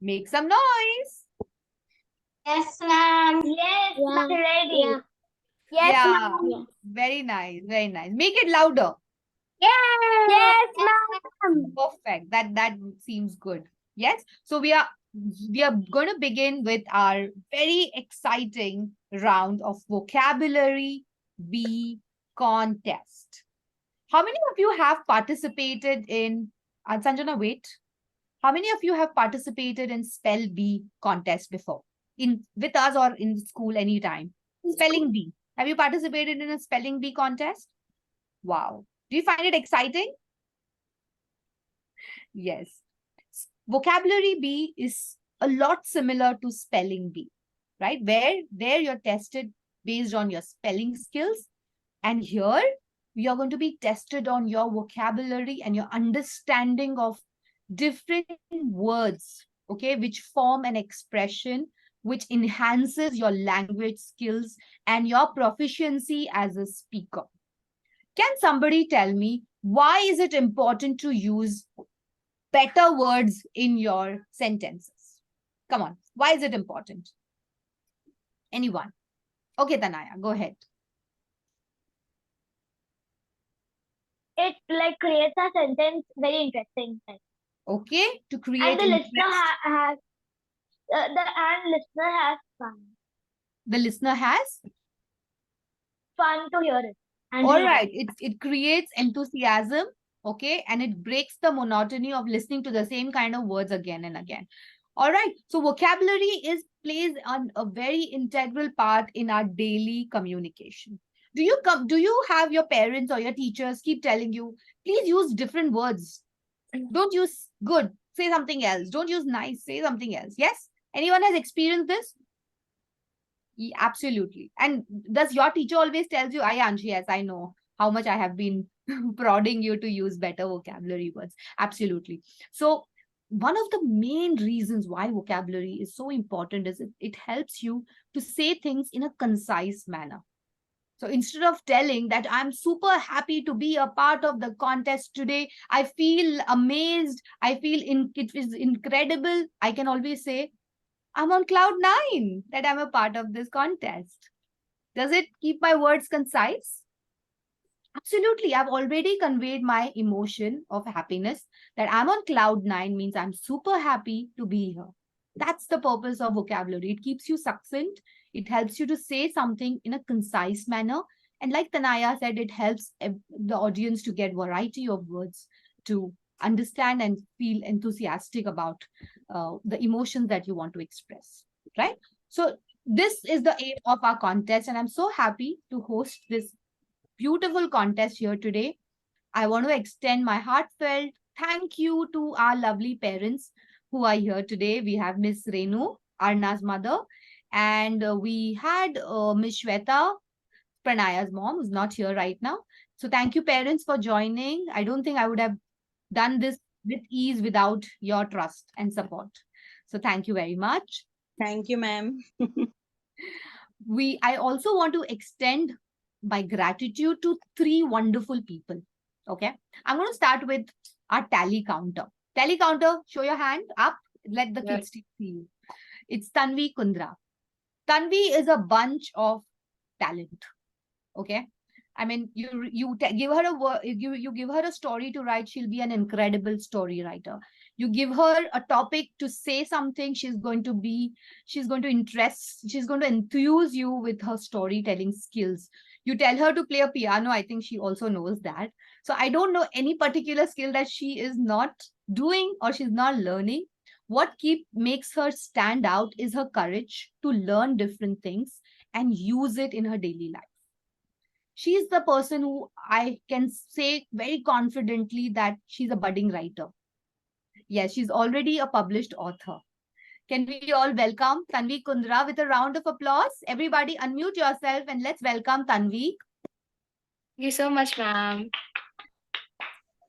Make some noise. Yes, ma'am. Yes, I'm ready. Yeah. Yes, Yeah, ma'am. very nice, very nice. Make it louder. Yes. Yes, ma'am. Perfect. That seems good. Yes. So we are going to begin with our very exciting round of vocabulary B contest. How many of you have participated in Sanjana, wait. How many of you have participated in spell bee contest before? In with us or in school anytime? Spelling bee. Have you participated in a spelling bee contest? Wow. Do you find it exciting? Yes. Vocabulary bee is a lot similar to spelling bee, right? Where there you're tested based on your spelling skills. And here we are going to be tested on your vocabulary and your understanding of different words, okay, which form an expression which enhances your language skills and your proficiency as a speaker. Can somebody tell me why is it important to use better words in your sentences? Come on, why is it important? Anyone? Okay, Tanaya, go ahead. It like creates a sentence very interesting. Okay, to And create the listener interest. has listener has The listener has. fun to hear it and All read it. right, it creates enthusiasm, okay, and it breaks the monotony of listening to the same kind of words again and again. All right, so vocabulary is plays on a very integral part in our daily communication. Do you have your parents or your teachers keep telling you, please use different words? Don't use good, say something else. Don't use nice, say something else. Yes? Anyone has experienced this? Absolutely. And does your teacher always tells you, I Anshi, yes, I know how much I have been prodding you to use better vocabulary words. Absolutely. So one of the main reasons why vocabulary is so important is it helps you to say things in a concise manner. So instead of telling that I'm super happy to be a part of the contest today, I feel amazed, it is incredible, I can always say, I'm on cloud nine that I'm a part of this contest. Does it keep my words concise? Absolutely. I've already conveyed my emotion of happiness that I'm on cloud nine means I'm super happy to be here. That's the purpose of vocabulary. It keeps you succinct. It helps you to say something in a concise manner. And like Tanaya said, it helps the audience to get variety of words to understand and feel enthusiastic about the emotions that you want to express, right? So this is the aim of our contest, and I'm so happy to host this beautiful contest here today. I want to extend my heartfelt thank you to our lovely parents who are here today. We have Miss Renu, Arna's mother, and we had Miss Shweta, Pranaya's mom, who's not here right now. So thank you, parents, for joining. I don't think I would have done this with ease without your trust and support. So thank you very much. Thank you, ma'am. I also want to extend my gratitude to three wonderful people. Okay. I'm going to start with our tally counter. Tally counter, show your hand up. Let the kids see you. It's Tanvi Kundra. Tanvi is a bunch of talent. Okay. I mean, give her you give her a story to write. She'll be an incredible story writer. You give her a topic to say something. She's going to she's going to enthuse you with her storytelling skills. You tell her to play a piano. I think she also knows that. So I don't know any particular skill that she is not doing or she's not learning. What makes her stand out is her courage to learn different things and use it in her daily life. She's the person who I can say very confidently that she's a budding writer. Yes, she's already a published author. Can we all welcome Tanvi Kundra with a round of applause? Everybody unmute yourself and let's welcome Tanvi. Thank you so much, ma'am.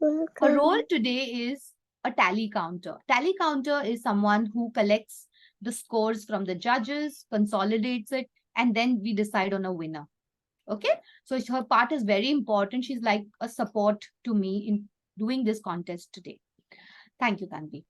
Her role today is a tally counter. Tally counter is someone who collects the scores from the judges, consolidates it, and then we decide on a winner. Okay, so her part is very important. She's like a support to me in doing this contest today. Thank you, Tanvi.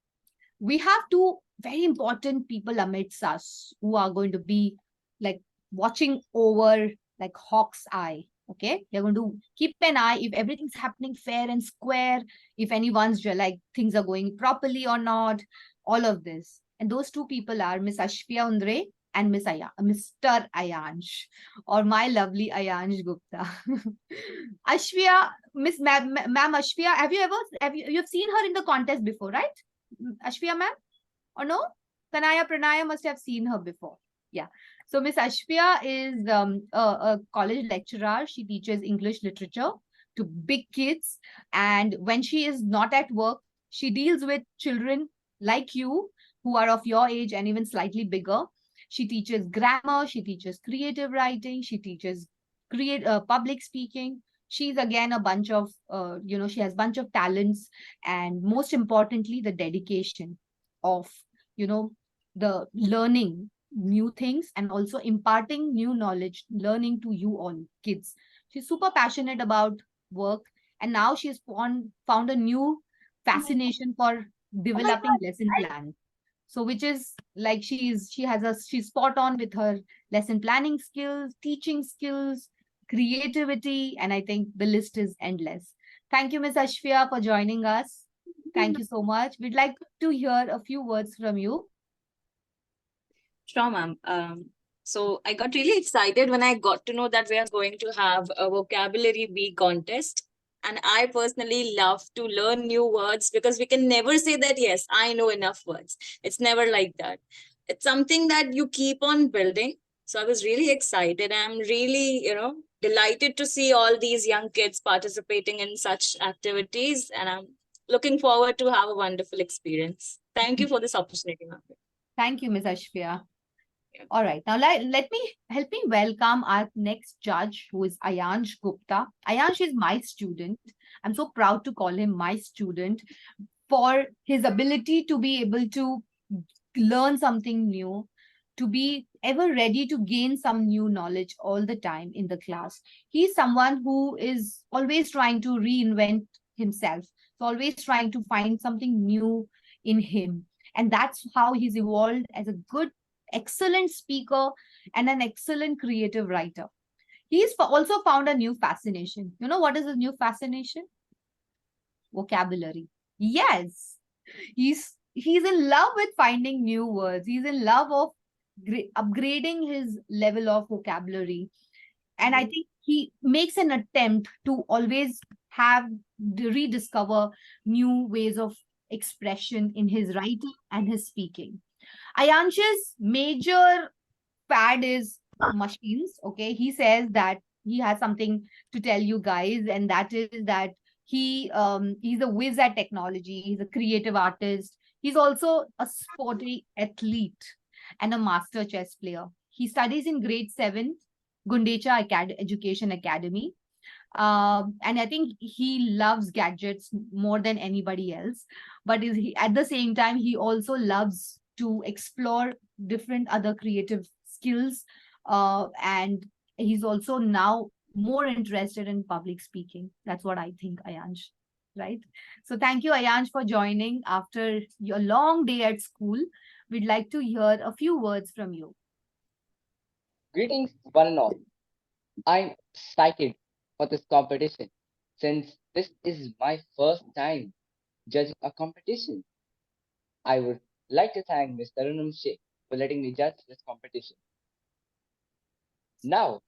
we have two very important people amidst us who are going to be like watching over like hawk's eye. Okay, they're going to keep an eye if everything's happening fair and square, if anyone's like things are going properly or not, all of this. And those two people are Miss Ashfia Undre and Mr. Ayansh, or my lovely Ayansh Gupta. Ashfia, Ma'am Ashfia, you've seen her in the contest before, right? Ashfia ma'am? Or no? Tanaya Pranaya must have seen her before. Yeah. So Miss Ashfia is a college lecturer. She teaches English literature to big kids. And when she is not at work, she deals with children like you who are of your age and even slightly bigger. She teaches grammar. She teaches creative writing. She teaches public speaking. She's again a bunch of, she has bunch of talents, and most importantly, the dedication of you know the learning new things and also imparting new knowledge, learning to you all kids. She's super passionate about work, and now she's found a new fascination for Oh my developing god. lesson plans. So which is like she's spot on with her lesson planning skills, teaching skills, creativity, and I think the list is endless. Thank you, Miss Ashfia, for joining us. Thank you so much. We'd like to hear a few words from you. Sure, ma'am. So I got really excited when I got to know that we are going to have a vocabulary week contest. And I personally love to learn new words because we can never say that, yes, I know enough words. It's never like that. It's something that you keep on building. So I was really excited. I'm really, delighted to see all these young kids participating in such activities. And I'm looking forward to have a wonderful experience. Thank you for this opportunity, ma'am. Thank you, Ms. Ashfia. All right. Now, let me help me welcome our next judge, who is Ayansh Gupta. Ayansh is my student. I'm so proud to call him my student for his ability to be able to learn something new, to be ever ready to gain some new knowledge all the time in the class. He's someone who is always trying to reinvent himself, so always trying to find something new in him. And that's how he's evolved as a good, excellent speaker and an excellent creative writer. He's also found a new fascination. You know what is his new fascination? Vocabulary. Yes, he's in love with finding new words. He's in love of upgrading his level of vocabulary, and I think he makes an attempt to always have rediscover new ways of expression in his writing and his speaking. Ayansh's major fad is machines. Okay, he says that he has something to tell you guys, and that is that he's a whiz at technology. He's a creative artist. He's also a sporty athlete and a master chess player. He studies in grade 7 Gundecha Education Academy. And I think he loves gadgets more than anybody else. But at the same time, he also loves to explore different other creative skills. And he's also now more interested in public speaking. That's what I think, Ayansh. Right. So thank you, Ayansh, for joining after your long day at school. We'd like to hear a few words from you. Greetings, one and all. I'm excited for this competition since this is my first time judging a competition. I would like to thank Mr. Arunam Sheikh for letting me judge this competition. Now,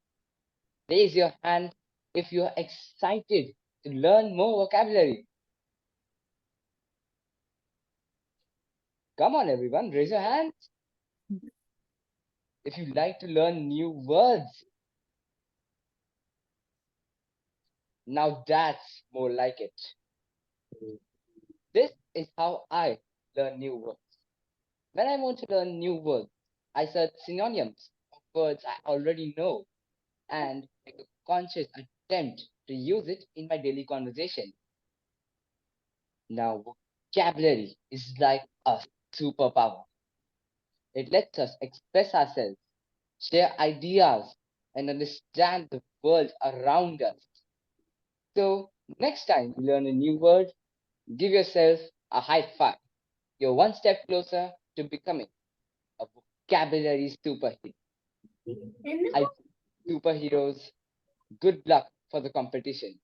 raise your hand if you are excited to learn more vocabulary. Come on, everyone, raise your hands. If you like to learn new words, now that's more like it. This is how I learn new words. When I want to learn new words, I search synonyms of words I already know and make a conscious attempt to use it in my daily conversation. Now, vocabulary is like a superpower. It lets us express ourselves, share ideas, and understand the world around us. So, next time you learn a new word, give yourself a high five. You're one step closer to becoming a vocabulary superhero. I superheroes, good luck for the competition.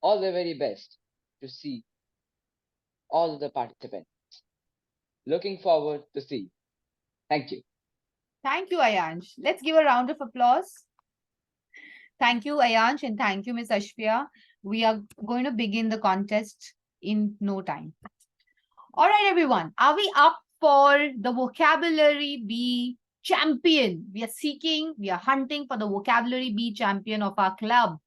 All the very best to see all the participants. Looking forward to see. Thank you. Thank you, Ayansh. Let's give a round of applause. Thank you, Ayansh, and thank you, Miss Ashfia. We are going to begin the contest in no time. All right, everyone. Are we up for the vocabulary bee champion? We are hunting for the vocabulary bee champion of our club.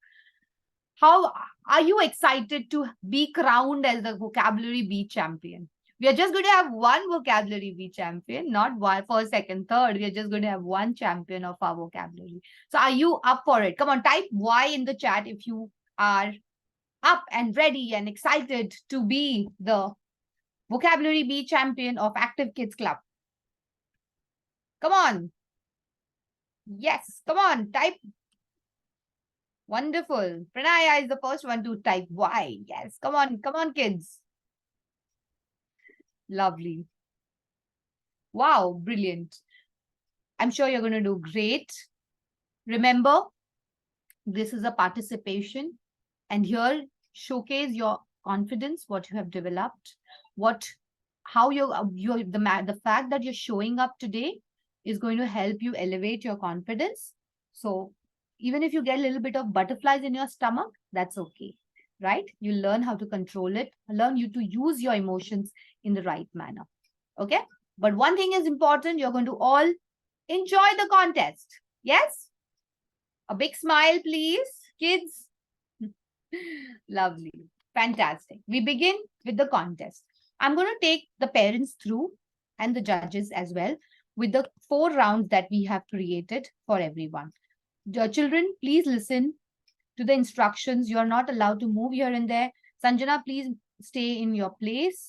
How are you excited to be crowned as the vocabulary bee champion? We are just going to have one vocabulary bee champion, not one first, second, third. We are just going to have one champion of our vocabulary. So are you up for it? Come on, type Y in the chat if you are up and ready and excited to be the vocabulary bee champion of Active Kids Club. Come on. Yes, come on, type. Wonderful. Pranaya is the first one to type Y. Yes, come on, kids. Lovely. Wow, brilliant. I'm sure you're going to do great. Remember, this is a participation, and here showcase your confidence, what you have developed, how the fact that you're showing up today is going to help you elevate your confidence. So even if you get a little bit of butterflies in your stomach, that's okay, right? You learn how to control it, learn you to use your emotions in the right manner. Okay. But one thing is important. You're going to all enjoy the contest. Yes. A big smile, please, kids. Lovely. Fantastic. We begin with the contest. I'm going to take the parents through and the judges as well with the 4 rounds that we have created for everyone. The children, please listen to the instructions. You are not allowed to move here and there. Sanjana, please stay in your place.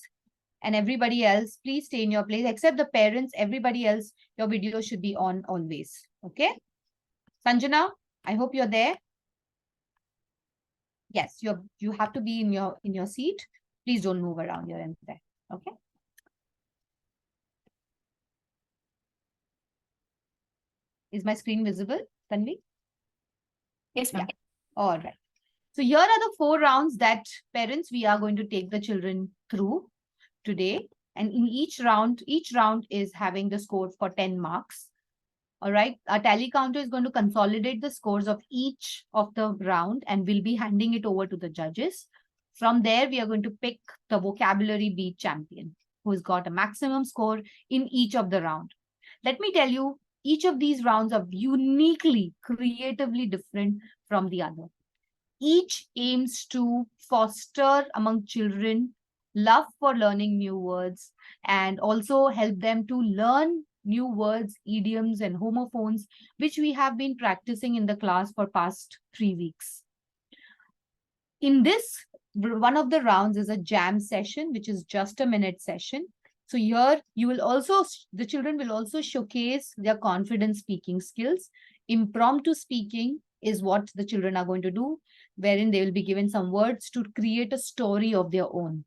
And everybody else, please stay in your place. Except the parents, everybody else, your video should be on always. Okay? Sanjana, I hope you're there. Yes, you have to be in your seat. Please don't move around here and there. Okay? Is my screen visible, Tanvi? Yes, ma'am. Yeah. All right. So here are the 4 rounds that parents, we are going to take the children through today. And in each round is having the score for 10 marks. All right. Our tally counter is going to consolidate the scores of each of the round and we'll be handing it over to the judges. From there, we are going to pick the vocabulary bee champion who has got a maximum score in each of the round. Let me tell you, each of these rounds are uniquely, creatively different from the other. Each aims to foster among children love for learning new words and also help them to learn new words, idioms, and homophones, which we have been practicing in the class for past 3 weeks. In this, one of the rounds is a jam session, which is just a minute session. So here you will also, the children will also showcase their confident speaking skills. Impromptu speaking is what the children are going to do, wherein they will be given some words to create a story of their own.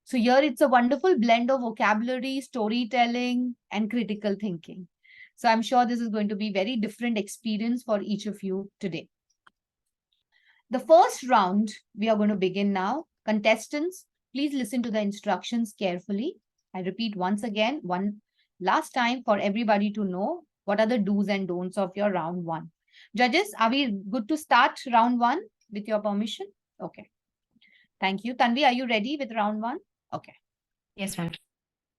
So here it's a wonderful blend of vocabulary, storytelling, and critical thinking. So I'm sure this is going to be a very different experience for each of you today. The first round, we are going to begin now. Contestants, please listen to the instructions carefully. I repeat once again, one last time for everybody to know what are the do's and don'ts of your round 1. Judges, are we good to start round 1 with your permission? Okay. Thank you. Tanvi, are you ready with round 1? Okay. Yes, ma'am.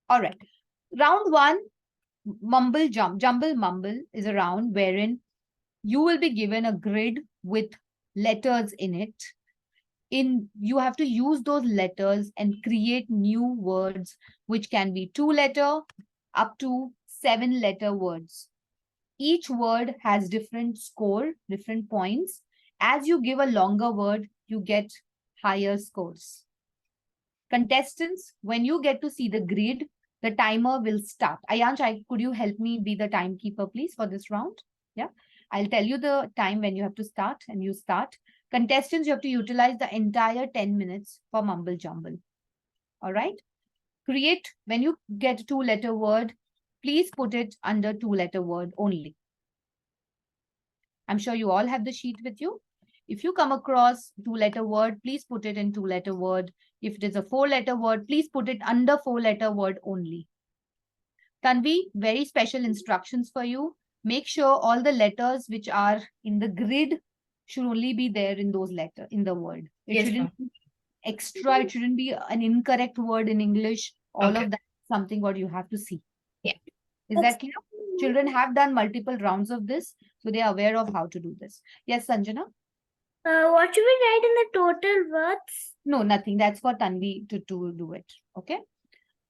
All right. Round 1, jumble mumble is a round wherein you will be given a grid with letters in it. You have to use those letters and create new words, which can be 2-letter up to 7-letter words. Each word has different score, different points. As you give a longer word, you get higher scores. Contestants, when you get to see the grid, the timer will start. Ayansh, could you help me be the timekeeper, please, for this round? Yeah. I'll tell you the time when you have to start and you start. Contestants, you have to utilize the entire 10 minutes for mumble jumble. All right. Create, when you get a 2-letter word, please put it under 2-letter word only. I'm sure you all have the sheet with you. If you come across 2-letter word, please put it in 2-letter word. If it is a 4-letter word, please put it under 4-letter word only. Tanvi, very special instructions for you. Make sure all the letters which are in the grid should only be there in those letters in the word. It Yes, shouldn't ma'am. be extra. It shouldn't be an incorrect word in English. All Okay. of that is something what you have to see. Yeah. Is that clear? Children have done multiple rounds of this, so they are aware of how to do this. Yes, Sanjana? What should we write in the total words? No, nothing. That's for Tanvi to do it. Okay.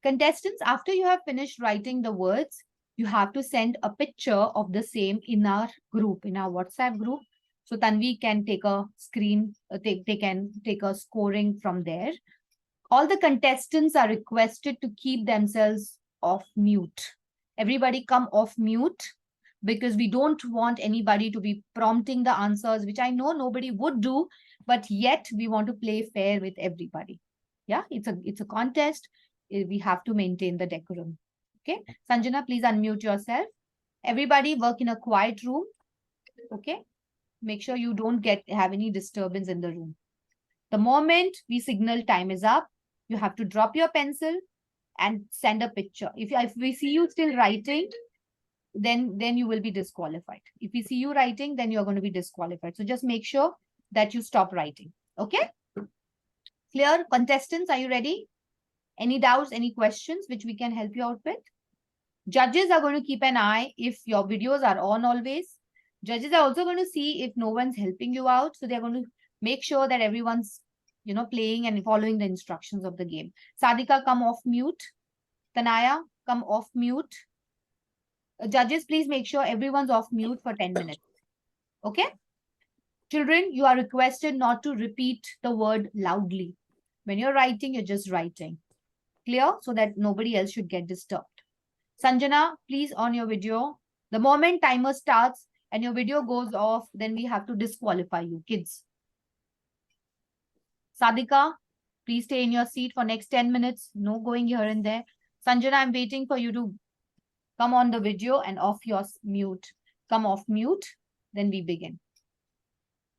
Contestants, after you have finished writing the words, you have to send a picture of the same in our group, in our WhatsApp group. So Tanvi can take a screen, they can take a scoring from there. All the contestants are requested to keep themselves off mute. Everybody come off mute because we don't want anybody to be prompting the answers, which I know nobody would do, but yet we want to play fair with everybody. Yeah, it's a contest. We have to maintain the decorum. Okay, Sanjana, please unmute yourself. Everybody work in a quiet room. Okay, make sure you don't have any disturbance in the room. The moment we signal time is up, you have to drop your pencil and send a picture. If we see you still writing, then you will be disqualified. If we see you writing, then you're going to be disqualified. So just make sure that you stop writing. Okay? Clear? Contestants, are you ready? Any doubts, any questions which we can help you out with? Judges are going to keep an eye if your videos are on always. Judges are also going to see if no one's helping you out. So they're going to make sure that everyone's, playing and following the instructions of the game. Sadika, come off mute. Tanaya, come off mute. Judges, please make sure everyone's off mute for 10 minutes. Okay? Children, you are requested not to repeat the word loudly. When you're writing, you're just writing. Clear? So that nobody else should get disturbed. Sanjana, please on your video. The moment timer starts and your video goes off, then we have to disqualify you, kids. Sadika, please stay in your seat for next 10 minutes. No going here and there. Sanjana, I'm waiting for you to come on the video and off your mute. Come off mute, then we begin.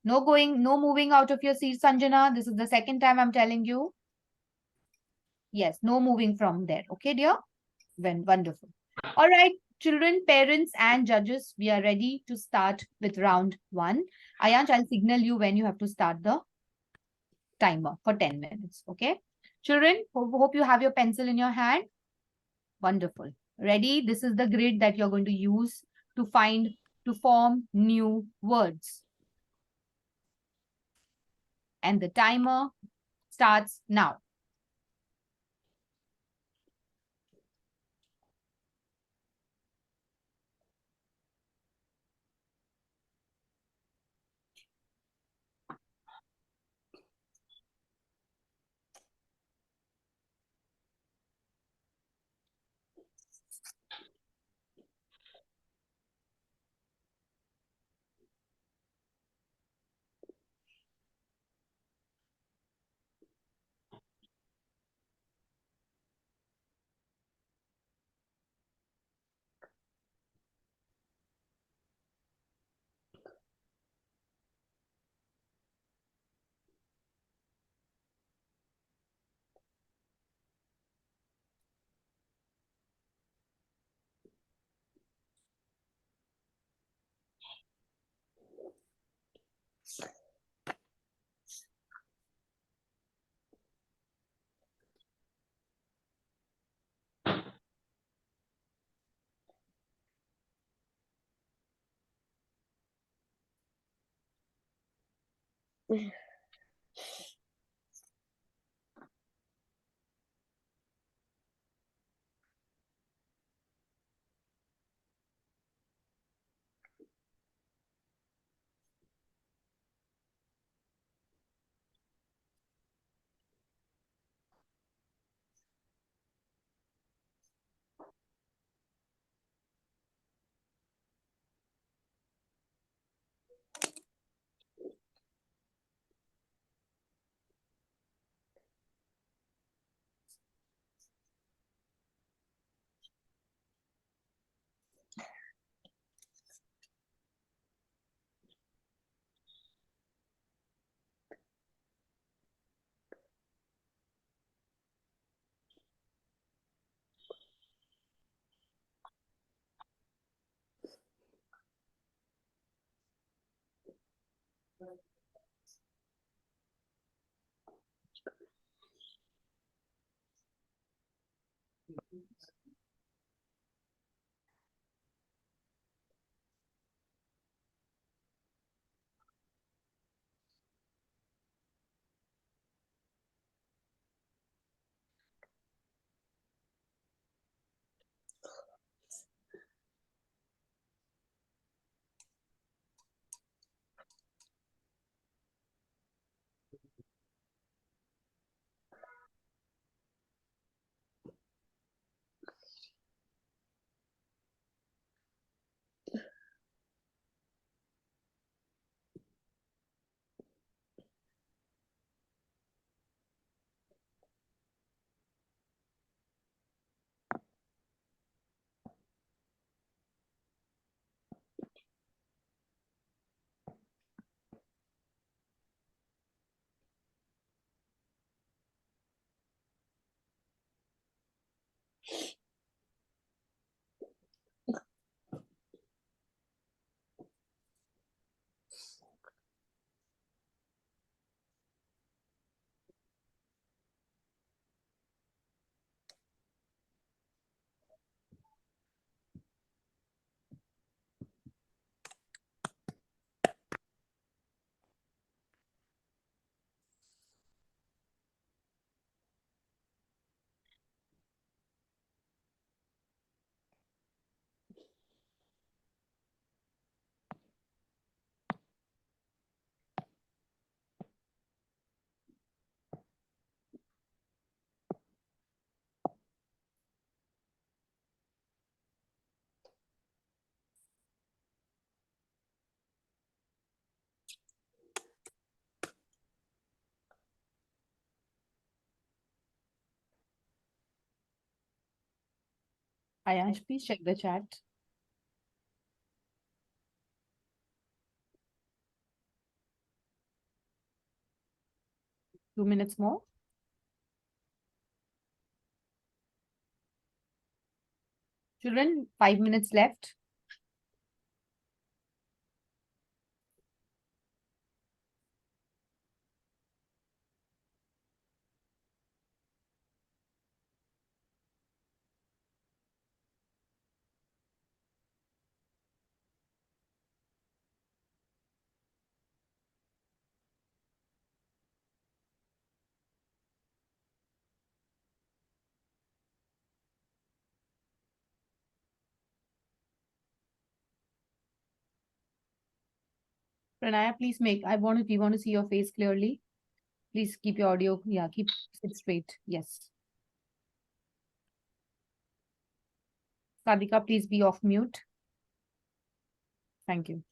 No going, no moving out of your seat, Sanjana. This is the second time I'm telling you. Yes, no moving from there. Okay, dear? Wonderful. All right, children, parents, and judges, we are ready to start with round 1. Ayanch, I'll signal you when you have to start the timer for 10 minutes. Okay? Children, hope you have your pencil in your hand. Wonderful. Ready? This is the grid that you're going to use to form new words. And the timer starts now. Ayansh, please check the chat. Two minutes more. Children, 5 minutes left. Pranaya, please we want to see your face clearly. Please keep your audio, sit straight. Yes. Sadika, please be off mute. Thank you.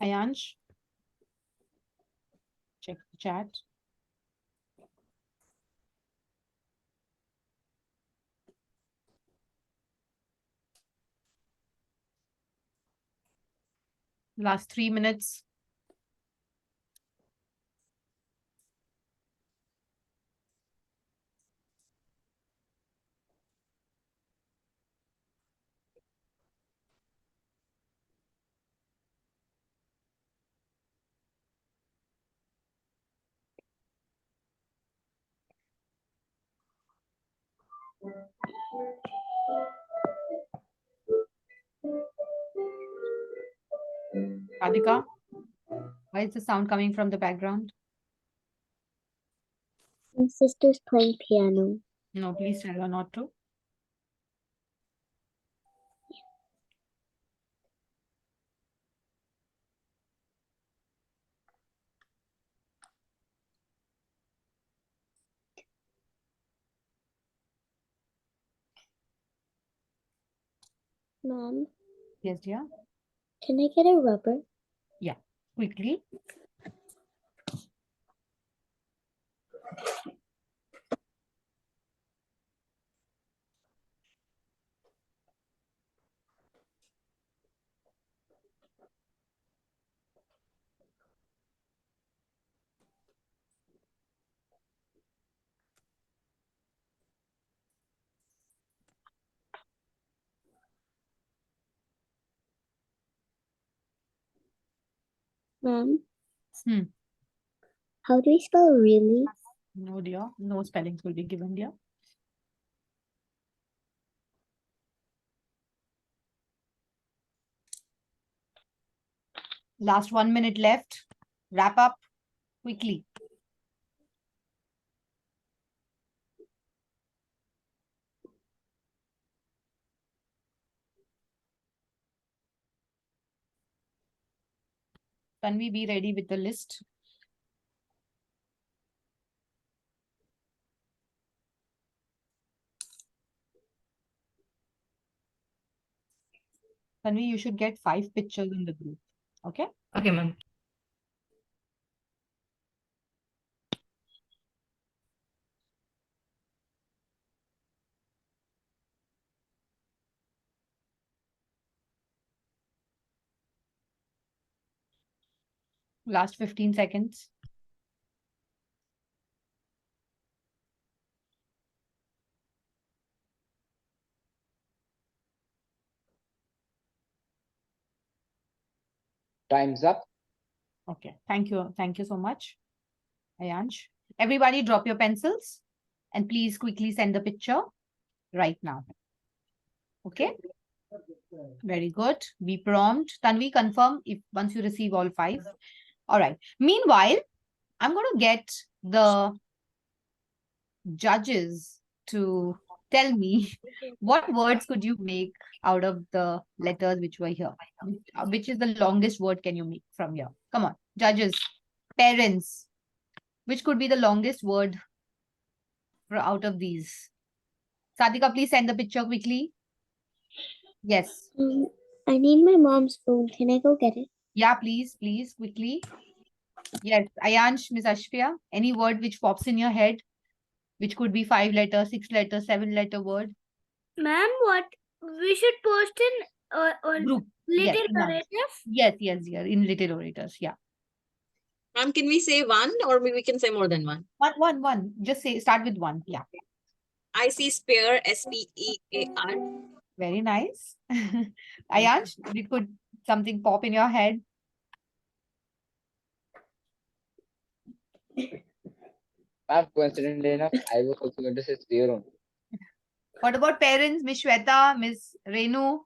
Ayansh, check the chat. Last 3 minutes. Radhika, why is the sound coming from the background? My sister's playing piano. No, please tell her not to. Mom, Yes, dear. can I get a rubber? Yeah, quickly. Mom, Hmm. how do we spell really? No, dear. No spellings will be given, dear. Last 1 minute left. Wrap up quickly. Can we be ready with the list? Tanvi, you should get 5 pictures in the group. Okay? Okay, ma'am. Last 15 seconds. Time's up. Okay. Thank you. Thank you so much, Ayansh. Everybody drop your pencils and please quickly send the picture right now. Okay? Very good. Be prompt. Tanvi, confirm if once you receive all 5. All right. Meanwhile, I'm going to get the judges to tell me what words could you make out of the letters which were here. Which is the longest word can you make from here? Come on, judges, parents. Which could be the longest word out of these? Sadhika, please send the picture quickly. Yes. I need my mom's phone. Can I go get it? Yeah, please, quickly. Yes. Ayansh, Miss Ashfia, any word which pops in your head, which could be 5 letter, 6 letter, 7 letter word. Ma'am, what? We should post in Group. Yes, in our- yes, in Little Orators. Yeah. Ma'am, can we say one or we can say more than one? One. Just say, start with one. Yeah. I see spear, SPEAR. Very nice. Ayansh, it could something pop in your head. Ma'am, coincidentally enough, I was also going to say spear only. What about parents, Miss Shweta, Miss Renu?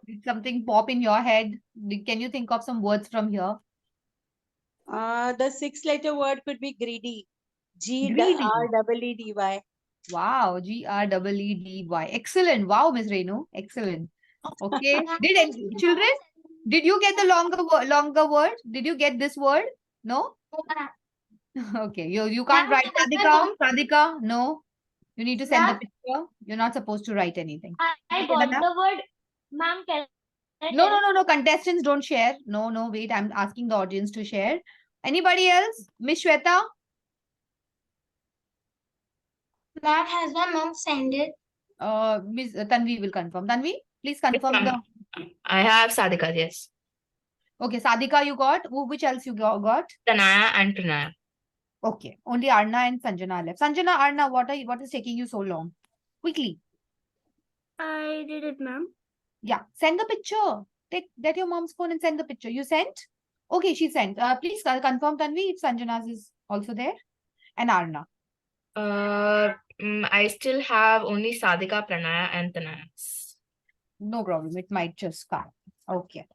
Did something pop in your head? Can you think of some words from here? The 6-letter word could be greedy. Greedy. GREEDY. Wow, GREEDY. Excellent. Wow, Miss Renu. Excellent. Okay. Children, did you get the longer word? Did you get this word? No? Okay. You can't write Sadhika. No. You need to send the Ma'am? picture. You're not supposed to write anything. I Okay, got Nana? the word. Ma'am, can I No, tell? no. Contestants don't share. No. Wait. I'm asking the audience to share. Anybody else? Miss Shweta? Ma'am, has my mom sent it? Miss Tanvi will confirm. Tanvi, please confirm the. I have Sadika, yes. Okay, Sadika, you got. Which else you got? Tanaya and Pranaya. Okay, only Arna and Sanjana left. Sanjana, Arna, what is taking you so long? Quickly. I did it, ma'am. Yeah, send the picture. Get your mom's phone and send the picture. You sent? Okay, she sent. Please confirm, Tanvi, if Sanjana's is also there. And Arna. I still have only Sadika, Pranaya, and Tanaya. No problem. It might just come. Okay.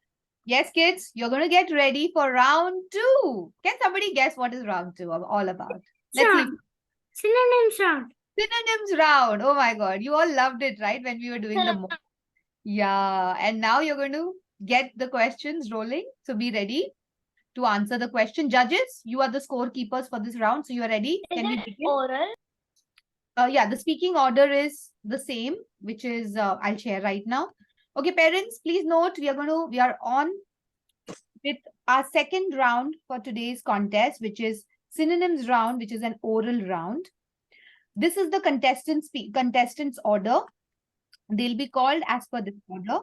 Yes, kids, you're going to get ready for round 2. Can somebody guess what is round 2 all about? Let's see. Synonyms round. Synonyms round. Oh my God. You all loved it, right? When we were doing the mock. Yeah. And now you're going to get the questions rolling. So be ready to answer the question. Judges, you are the scorekeepers for this round. So you are ready. Is Can we it begin? oral? Yeah, the speaking order is the same, which is I'll share right now. Okay, parents, please note we are on with our second round for today's contest, which is synonyms round, which is an oral round. This is the contestants order. They'll be called as per this order,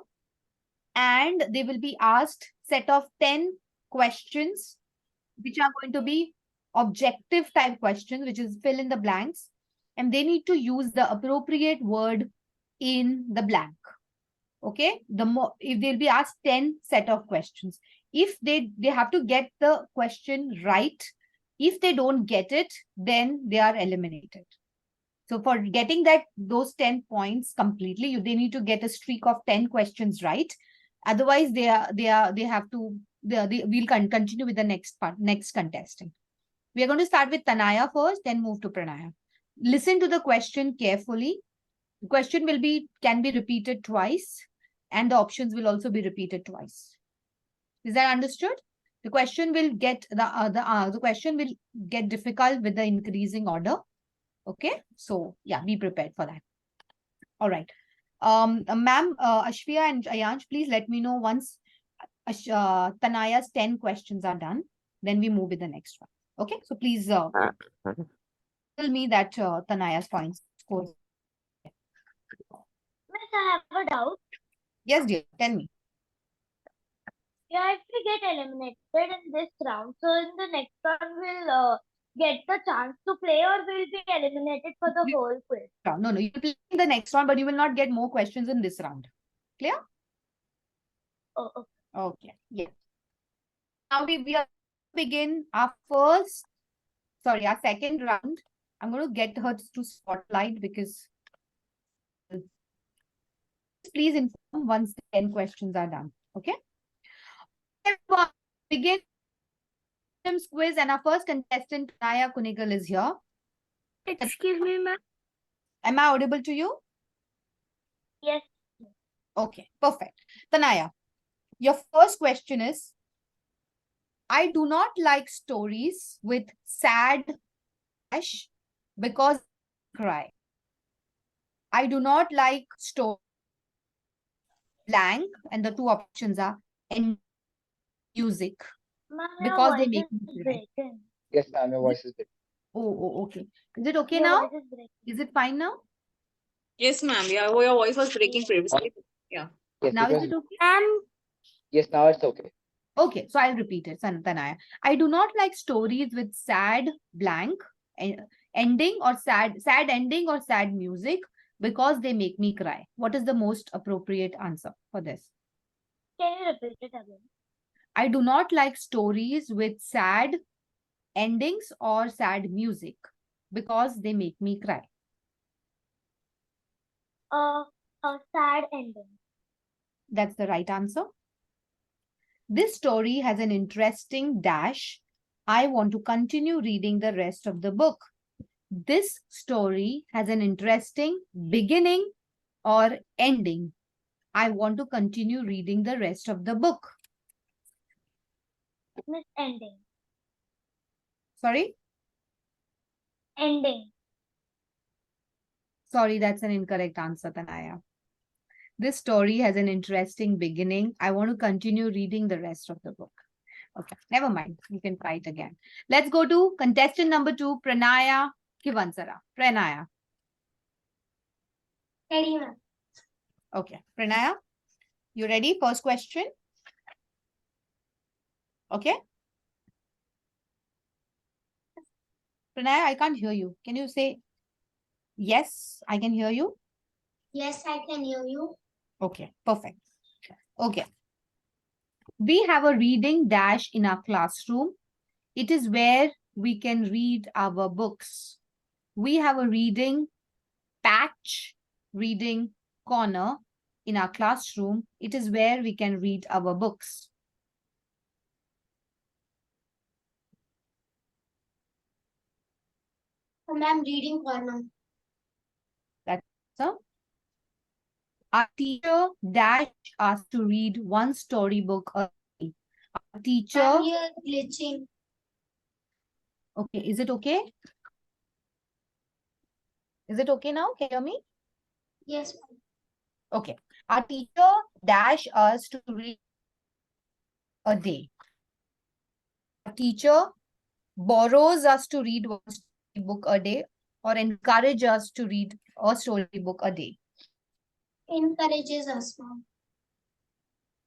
and they will be asked set of 10 questions, which are going to be objective type questions, which is fill in the blanks, and they need to use the appropriate word in the blank. Okay, if they'll be asked 10 set of questions, if they have to get the question right. If they don't get it, then they are eliminated. So for getting those 10 points completely, they need to get a streak of 10 questions right. Otherwise, we'll continue with the next contestant. We are going to start with Tanaya first, then move to Pranaya. Listen to the question carefully. The question can be repeated twice, and the options will also be repeated twice. Is that understood? The question will get difficult with the increasing order. Okay, so yeah, be prepared for that. All right, ma'am, Ashfiya and Ayansh, please let me know once Tanaya's 10 questions are done. Then we move with the next one. Okay, so please tell me that Tanaya's points scores. Miss, I have a doubt. Yes, dear, tell me. Yeah, if we get eliminated in this round, so in the next round we'll get the chance to play, or we'll be eliminated for the whole quiz. No, you will play in the next round, but you will not get more questions in this round. Clear? Oh, okay. Okay. Yes. Now we are begin our second round. I'm going to get her to spotlight because please inform once the 10 questions are done. Okay. Everyone, begin quiz, and our first contestant, Naya Kunigal, is here. Excuse me, ma'am. Am I audible to you? Yes. Okay, perfect. Tanaya, your first question is, I do not like stories with sad dash because I cry. I do not like story blank, and the two options are and music Ma'am, because your they voice make me is cry. breaking. Yes, ma'am, your voice is big. Oh, okay. Is it okay Your now? voice is breaking. Is it fine now? Yes, ma'am. Yeah, your voice was breaking previously. Yeah. Yes, Now it is was. it okay? Yes, now it's okay. Okay, so I'll repeat it, Tanaya. I do not like stories with sad blank ending or sad ending or sad music because they make me cry. What is the most appropriate answer for this? Can you repeat it again? I do not like stories with sad endings or sad music because they make me cry. A sad ending. That's the right answer. This story has an interesting dash. I want to continue reading the rest of the book. This story has an interesting beginning or ending. I want to continue reading the rest of the book. Miss, ending. Sorry? Ending. Sorry, that's an incorrect answer, Tanaya. This story has an interesting beginning. I want to continue reading the rest of the book. Okay, never mind. You can try it again. Let's go to contestant number 2, Pranaya Kivansara. Pranaya. Ready, ma'am. Okay, Pranaya, You ready? First question. Okay. Pranay, I can't hear you. Can you say yes? I can hear you. Yes, I can hear you. Okay, perfect. Okay. We have a reading dash in our classroom. It is where we can read our books. We have a reading patch, reading corner in our classroom. It is where we can read our books. Ma'am, reading corner. That's so. Our teacher dash us to read one storybook a day. Our teacher. Ma'am, you're glitching. Okay, is it okay? Is it okay now? Can you hear me? Yes, ma'am. Okay. Our teacher dash us to read a day. Our teacher borrows us to read one storybook a day or encourage us to read a storybook a day. Encourages us, ma'am.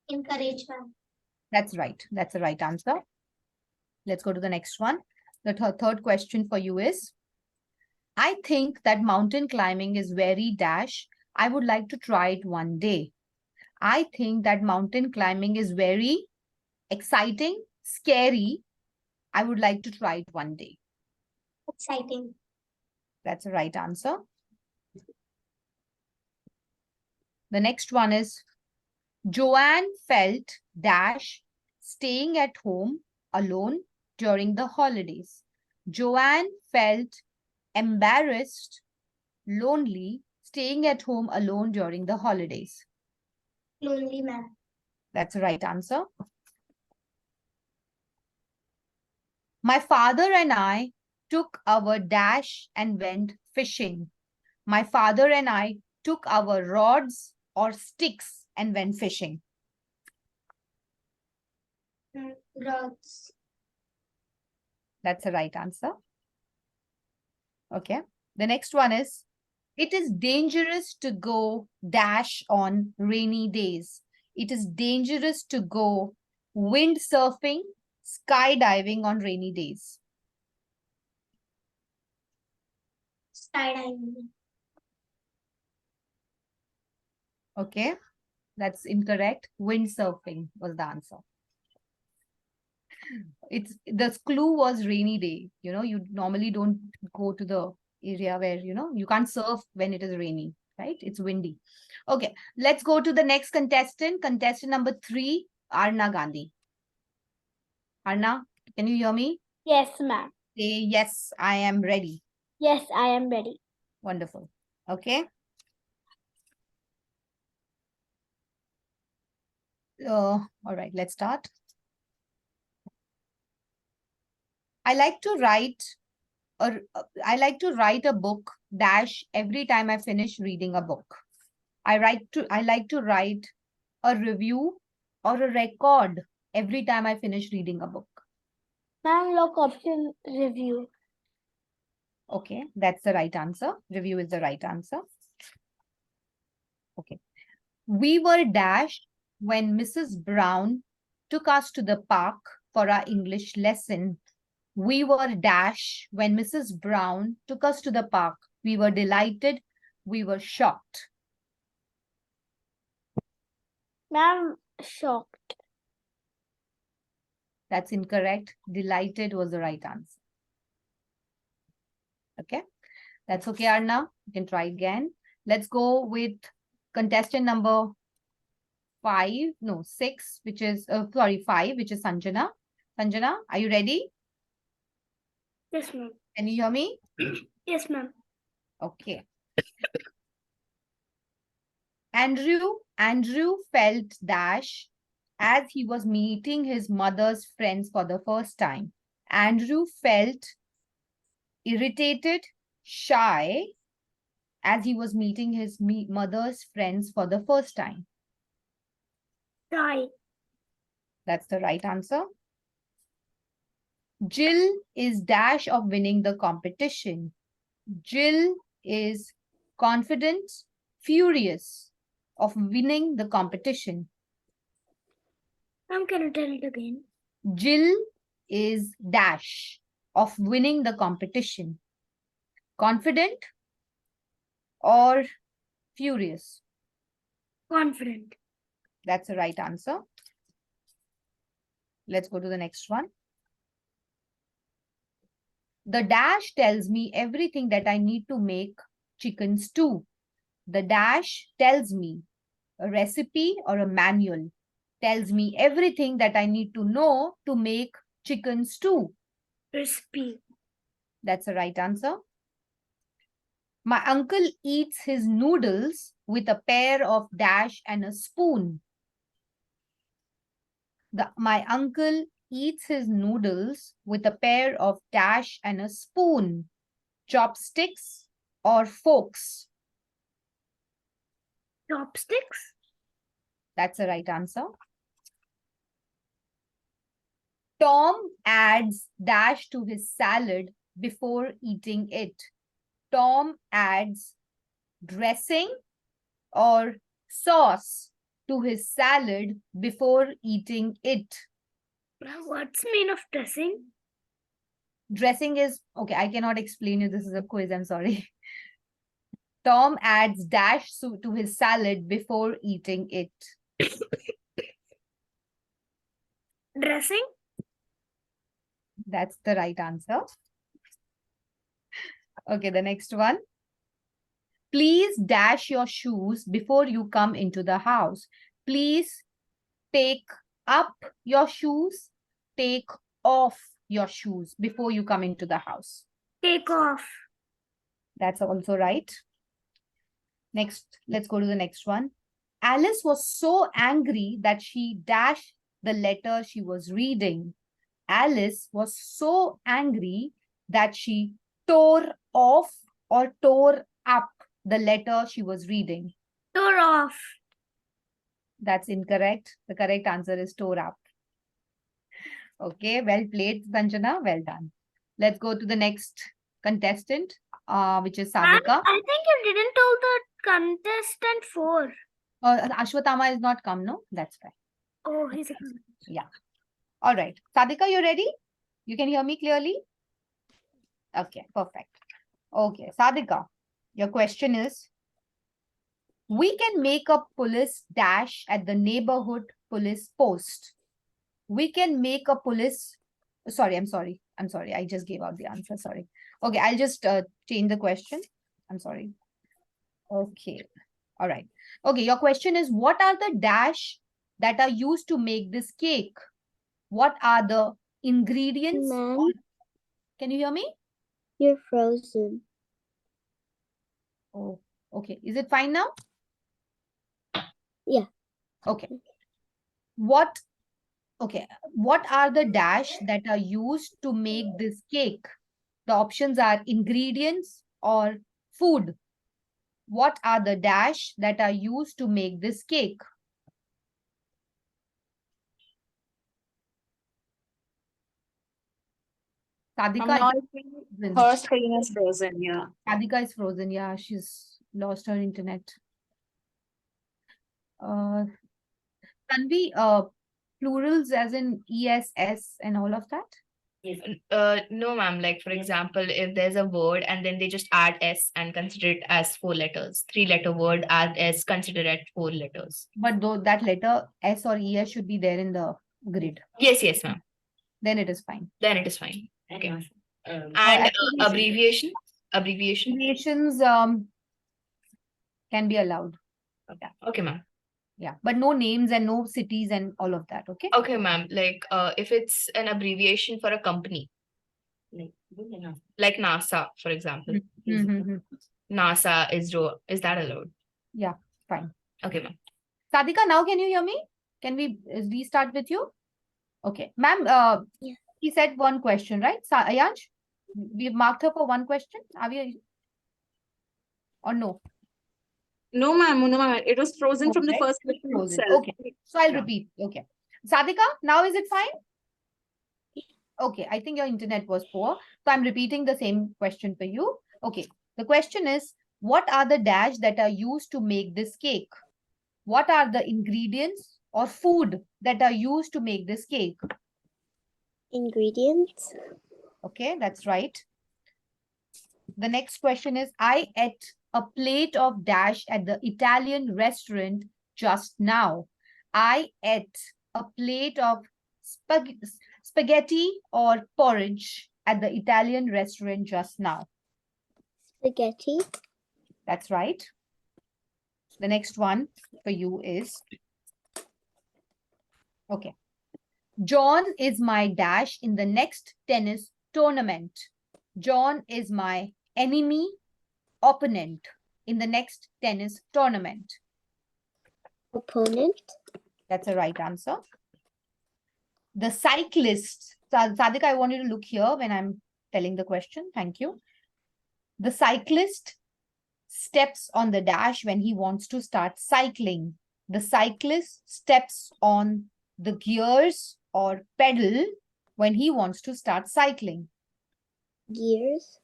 Encourage, ma'am. That's right. That's the right answer. Let's go to the next one. The third question for you is, I think that mountain climbing is very dash. I would like to try it one day. I think that mountain climbing is very exciting, scary. I would like to try it one day. Exciting. That's the right answer. The next one is, Joanne felt dash staying at home alone during the holidays. Joanne felt embarrassed, lonely, staying at home alone during the holidays. Lonely, ma'am. That's the right answer. My father and I took our dash and went fishing. My father and I took our rods or sticks and went fishing. Rods. That's the right answer. Okay. The next one is, it is dangerous to go dash on rainy days. It is dangerous to go windsurfing, skydiving on rainy days. Skydiving. Okay. That's incorrect. Windsurfing was the answer. It's the clue was rainy day. You know, you normally don't go to the area where, you know, you can't surf when it is raining, right? It's windy. Okay, let's go to the next contestant. Contestant number 3, Arna Gandhi. Arna, can you hear me? Yes, ma'am. Say yes, I am ready. Yes, I am ready. Wonderful. Okay. All right, let's start. I like to write a book dash every time I finish reading a book. I like to write a review or a record every time I finish reading a book. Ma'am, look option review. Okay, that's the right answer. Review is the right answer. Okay. We were dashed when Mrs. Brown took us to the park for our English lesson. We were dashed when Mrs. Brown took us to the park. We were delighted. We were shocked. Ma'am, shocked. That's incorrect. Delighted was the right answer. Okay. That's okay, Arna. You can try again. Let's go with contestant number 6, which is, 5, which is Sanjana. Sanjana, are you ready? Yes, ma'am. Can you hear me? Yes, ma'am. Okay. Andrew felt dash as he was meeting his mother's friends for the first time. Andrew felt irritated, shy, as he was meeting his mother's friends for the first time. Shy. That's the right answer. Jill is dash of winning the competition. Jill is confident, furious of winning the competition. Can you tell it again? Jill is dash of winning the competition. Confident or furious? Confident. That's the right answer. Let's go to the next one. The dash tells me everything that I need to make chicken stew. The dash tells me a recipe or a manual. Tells me everything that I need to know to make chicken stew. Recipe. That's the right answer. My uncle eats his noodles with a pair of dash and a spoon. My uncle eats his noodles with a pair of dash and a spoon. Chopsticks or forks? Chopsticks. That's the right answer. Tom adds dash to his salad before eating it. Tom adds dressing or sauce to his salad before eating it. What's mean of dressing? Dressing is, okay, I cannot explain you. This is a quiz, I'm sorry. Tom adds dash to his salad before eating it. Dressing. That's the right answer. Okay, the next one. Please dash your shoes before you come into the house. Please take up your shoes, take off your shoes before you come into the house. Take off. That's also right. Next, let's go to the next one. Alice was so angry that she dashed the letter she was reading. Alice was so angry that she tore off or tore up the letter she was reading. Tore off. That's incorrect. The correct answer is tore up. Okay, well played, Sanjana. Well done. Let's go to the next contestant, which is Sadhika. I think you didn't tell the contestant 4. Ashwatthama is not come, no? That's fine. Oh, he's a Yeah. All right. Sadhika, you ready? You can hear me clearly? Okay, perfect. Okay, Sadhika, your question is, we can make a police dash at the neighborhood police post. We can make a police, sorry, I'm sorry. I just gave out the answer, sorry. Okay, I'll just change the question. I'm sorry. Okay, all right. Okay, your question is, what are the dash that are used to make this cake? What are the ingredients? Ma'am, Can you hear me? you're frozen. Oh, okay. Is it fine now? Yeah. Okay. What are the dash that are used to make this cake? The options are ingredients or food. What are the dash that are used to make this cake? Sadhika, Her screen is frozen, yeah. Sadhika is frozen. Yeah, she's lost her internet. Tanvi, plurals as in ESS and all of that? No, ma'am. Like, for example, if there's a word and then they just add S and consider it as 4 letters. 3-letter word, add S, consider it 4 letters. But though that letter S or ES should be there in the grid. Yes, ma'am. Then it is fine. Then it is fine. Okay. And abbreviation. abbreviation. Abbreviations can be allowed. Okay, ma'am. Yeah, but no names and no cities and all of that. Okay. Okay, ma'am. Like, if it's an abbreviation for a company, like NASA, for example. NASA is that allowed? Yeah, fine. Okay, ma'am. Sadhika, now can you hear me? Can we restart with you? Okay, ma'am. Yeah. He said one question, right? Ayansh, we've marked her for one question. Are we? Or no? No, ma'am. It was frozen from the Right? first question Frozen. itself. Okay, so I'll repeat. Okay, Sadhika, now is it fine? Okay, I think your internet was poor. So I'm repeating the same question for you. Okay, the question is, what are the dash that are used to make this cake? What are the ingredients or food that are used to make this cake? Ingredients. Okay, that's right. The next question is, I ate a plate of dash at the Italian restaurant just now. I ate a plate of spaghetti or porridge at the Italian restaurant just now. Spaghetti. That's right. The next one for you is, okay. John is my dash in the next tennis tournament. John is my enemy, opponent in the next tennis tournament. Opponent. That's a right answer. The cyclist. Sadik, I want you to look here when I'm telling the question. Thank you. The cyclist steps on the dash when he wants to start cycling. The cyclist steps on the gears or pedal when he wants to start cycling. Gears.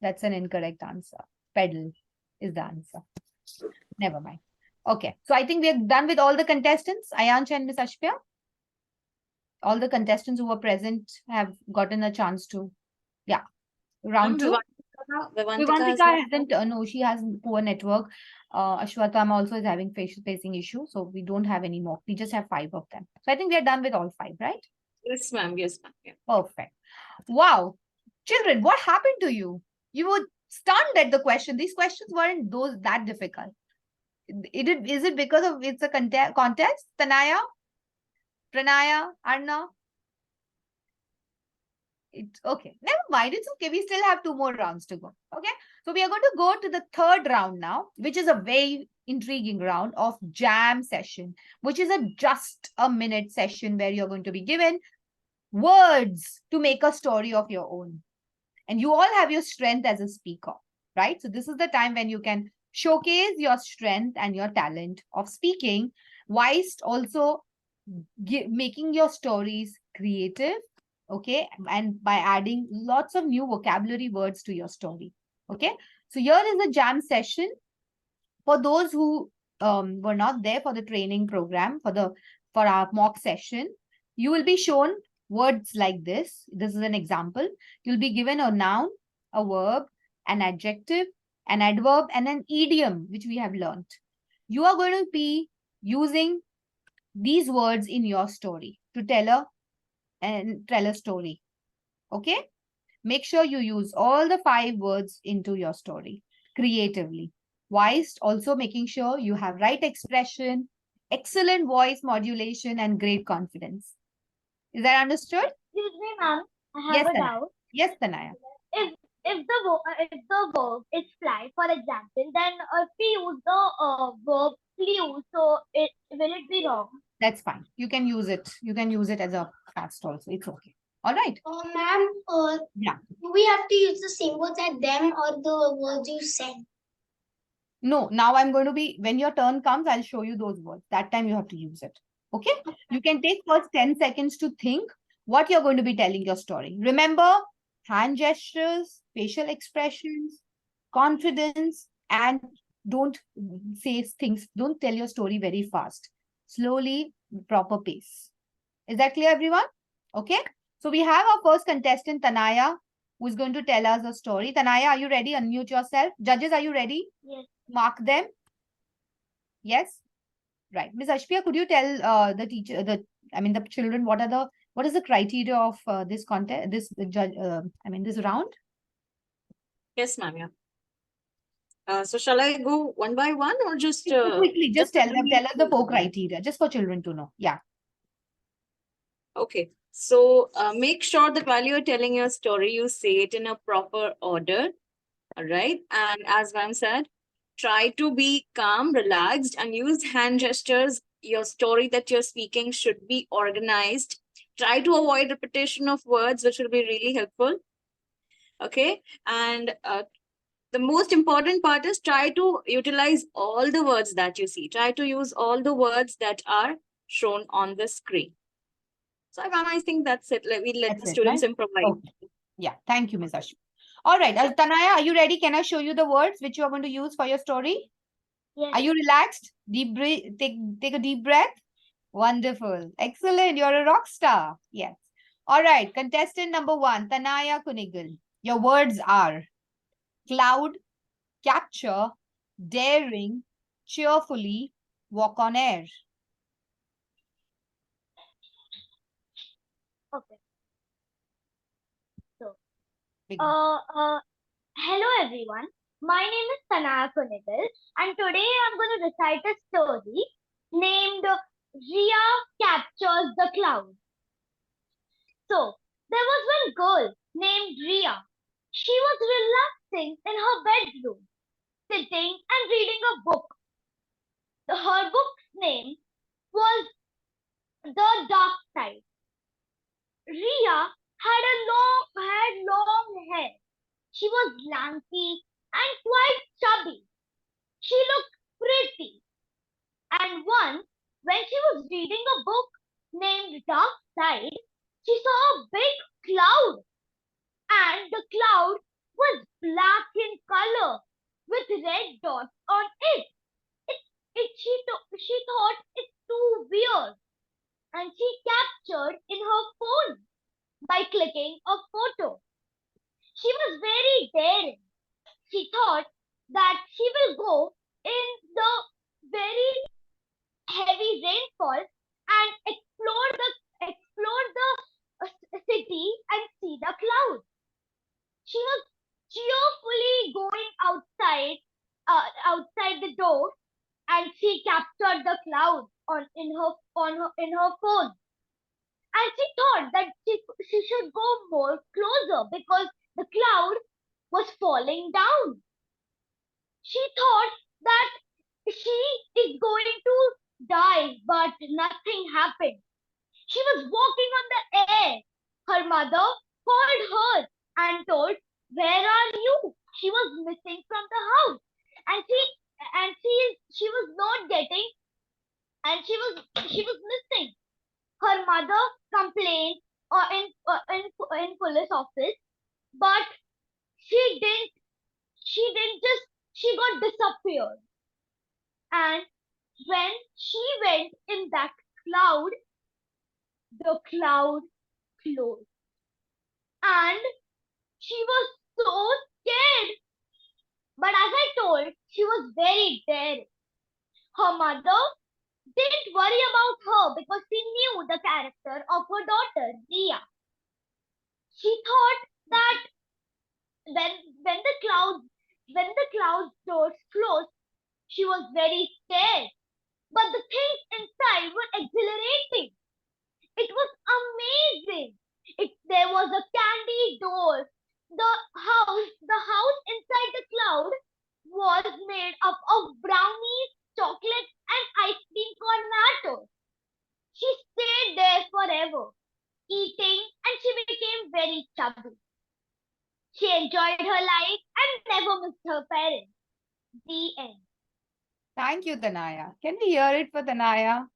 That's an incorrect answer. Pedal is the answer. Never mind. Okay. So I think we're done with all the contestants. Ayansh and Miss Ashpia. All the contestants who were present have gotten a chance to, yeah. Round two. Vivantika hasn't, no, she has poor network. Ashwatam also is having facing issue. So we don't have any more. We just have 5 of them. So I think we are done with all 5, right? Yes, ma'am. Yes, ma'am. Yeah. Perfect. Wow. Children, what happened to you? You were stunned at the question. These questions weren't that difficult. Is it because of it's a contest? Tanaya? Pranaya? Arna? It's okay. Never mind. It's okay. We still have 2 more rounds to go. Okay. So we are going to go to the 3rd round now, which is a very intriguing round of jam session, which is a just a minute session where you're going to be given words to make a story of your own. And you all have your strength as a speaker, right? So this is the time when you can showcase your strength and your talent of speaking, whilst also making your stories creative, okay? And by adding lots of new vocabulary words to your story, okay? So here is a jam session. For those who were not there for the training program, for our mock session, you will be shown words like this. This is an example. You'll be given a noun, a verb, an adjective, an adverb, and an idiom, which we have learned. You are going to be using these words in your story to tell a story. Okay? Make sure you use all the 5 words into your story creatively, whilst also making sure you have right expression, excellent voice modulation, and great confidence. Is that understood? Excuse me, ma'am. I have Yes, a Tanaya. doubt. Yes, Tanaya. If the verb is fly, for example, then if we use the verb flew, so will it be wrong? That's fine. You can use it. You can use it as a past also. It's okay. All right. Ma'am, Yeah. do we have to use the same words as them or the words you said? No, now I'm going to be, when your turn comes, I'll show you those words. That time you have to use it. Okay? You can take first 10 seconds to think what you're going to be telling your story. Remember, hand gestures, facial expressions, confidence, and don't say things, don't tell your story very fast. Slowly, proper pace. Is that clear, everyone? Okay? So we have our first contestant, Tanaya, who is going to tell us a story. Tanaya, are you ready? Unmute yourself. Judges, are you ready? Yes. Mark them. Yes? Right. Ms. Ashpia, could you tell the teacher, the children, what is the criteria of this contest, this round? Yes, ma'am. Yeah. So shall I go one by one or just Quickly, just tell us the 4 Okay. criteria, just for children to know. Yeah. Okay. So make sure that while you're telling your story, you say it in a proper order. All right. And as ma'am said, try to be calm, relaxed, and use hand gestures. Your story that you're speaking should be organized. Try to avoid repetition of words, which will be really helpful. Okay. And the most important part is try to utilize all the words that you see. Try to use all the words that are shown on the screen. So, ma'am, I think that's it. Let That's the it, students right? improvise. Okay. Yeah. Thank you, Ms. Ashpia. All right. Tanaya, are you ready? Can I show you the words which you are going to use for your story? Yes. Are you relaxed? Deep breath. Take a deep breath. Wonderful. Excellent. You're a rock star. Yes. All right. Contestant number 1, Tanaya Kunigal. Your words are cloud, capture, daring, cheerfully, walk on air. Okay. So, Begin. hello everyone. My name is Tanaya Kunigal, and today I'm going to recite a story named Ria Captures the Cloud. So, there was one girl named Ria. She was relaxing in her bedroom, sitting and reading a book. Her book's name was The Dark Side. Ria had long hair. She was lanky and quite chubby. She looked pretty. And once, when she was reading a book named Dark Side, she saw a big cloud. And the cloud was black in color with red dots on it. She thought it's too weird. And she captured in her phone by clicking a photo. She was very daring. She thought that she will go in the very heavy rainfall and explore the city and see the clouds. She was cheerfully going outside the door, and she captured the clouds in her phone. And she thought that she should go more closer because the cloud was falling down. She thought that she is going to die, but nothing happened. She was walking on the air. Her mother called her and told, "Where are you?" She was missing from the house, and she was not getting, and she was missing. Her mother complained in police office, but she didn't. She got disappeared. And when she went in that cloud, the cloud closed. And she was so scared. But as I told, she was very daring. Her mother didn't worry about her because she knew the character of her daughter, Ria. She thought that when when the cloud doors closed, she was very scared. But the things inside were exhilarating. It was amazing. There was a candy door. The house inside the cloud was made up of brownies, chocolates, and ice cream cornatos. She stayed there forever, eating, and she became very chubby. She enjoyed her life and never missed her parents. The end. Thank you, Tanaya. Can we hear it for Tanaya?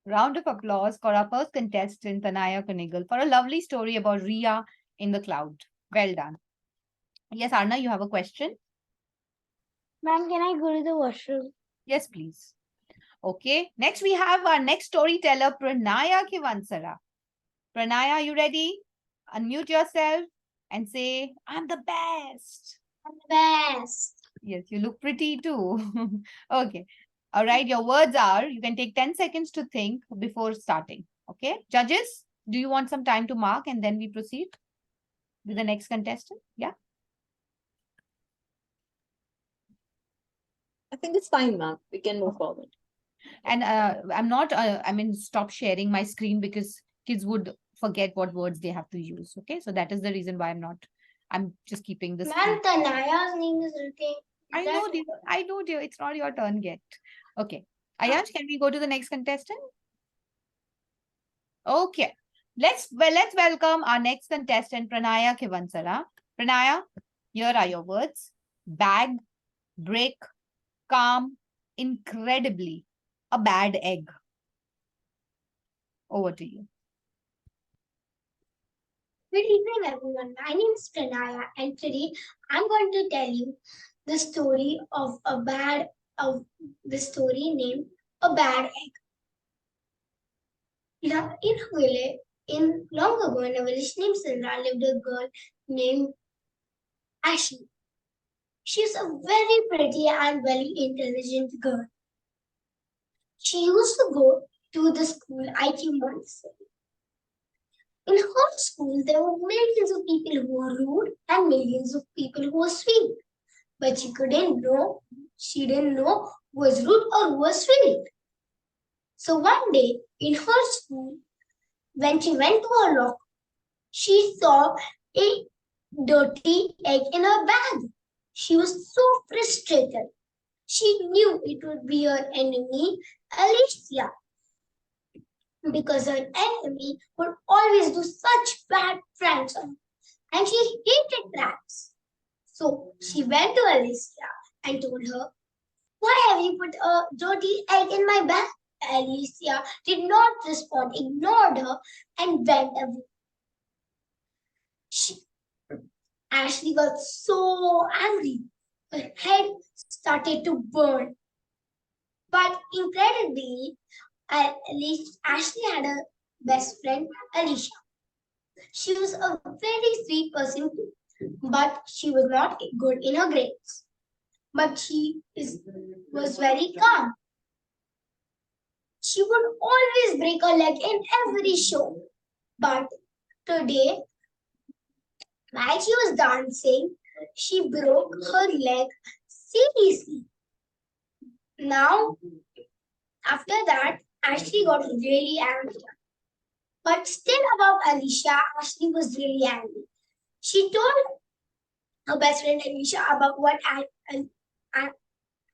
Round of applause for our first contestant, Tanaya Kunigal, for a lovely story about Ria in the cloud. Well done. Yes, Arna, you have a question? Ma'am, can I go to the washroom? Yes, please. Okay. Next, we have our next storyteller, Pranaya Kivansara. Pranaya, you ready? Unmute yourself and say, "I'm the best." Best. Yes, you look pretty too. Okay. All right. Your words are, you can take 10 seconds to think before starting. Okay. Judges, do you want some time to mark and then we proceed with the next contestant? Yeah. I think it's fine, ma'am. We can move forward. And stop sharing my screen because kids would forget what words they have to use. Okay. So that is the reason why I'm just keeping this. Ma'am, Tanaya's name is written. I know, dear. I know, dear. It's not your turn yet. Okay. Ayansh, can we go to the next contestant? Okay. Let's welcome our next contestant, Pranaya Kivansara. Pranaya, here are your words: bag, break, calm, incredibly, a bad egg. Over to you. Good evening, everyone. My name is Pranaya, and today I'm going to tell you the story of a bad of the story named A Bad Egg. Now, in a village, in long ago, in a village named Sindra, lived a girl named Ashley. She was a very pretty and very intelligent girl. She used to go to the school IQ Montessori. In her school, there were millions of people who were rude and millions of people who were sweet. But she didn't know who was rude or who was sweet. So one day in her school, when she went to her locker, she saw a dirty egg in her bag. She was so frustrated. She knew it would be her enemy, Alicia, because her enemy would always do such bad pranks on her, and she hated pranks. So she went to Alicia and told her, "Why have you put a dirty egg in my bag?" Alicia did not respond, ignored her, and went away. Ashley got so angry. Her head started to burn. But incredibly, at least Ashley had a best friend, Alicia. She was a very sweet person too, but she was not good in her grades. But was very calm. She would always break a leg in every show. But today, while she was dancing, she broke her leg seriously. Now, after that, Ashley got really angry. But still about Alicia, Ashley was really angry. She told her best friend Alicia about what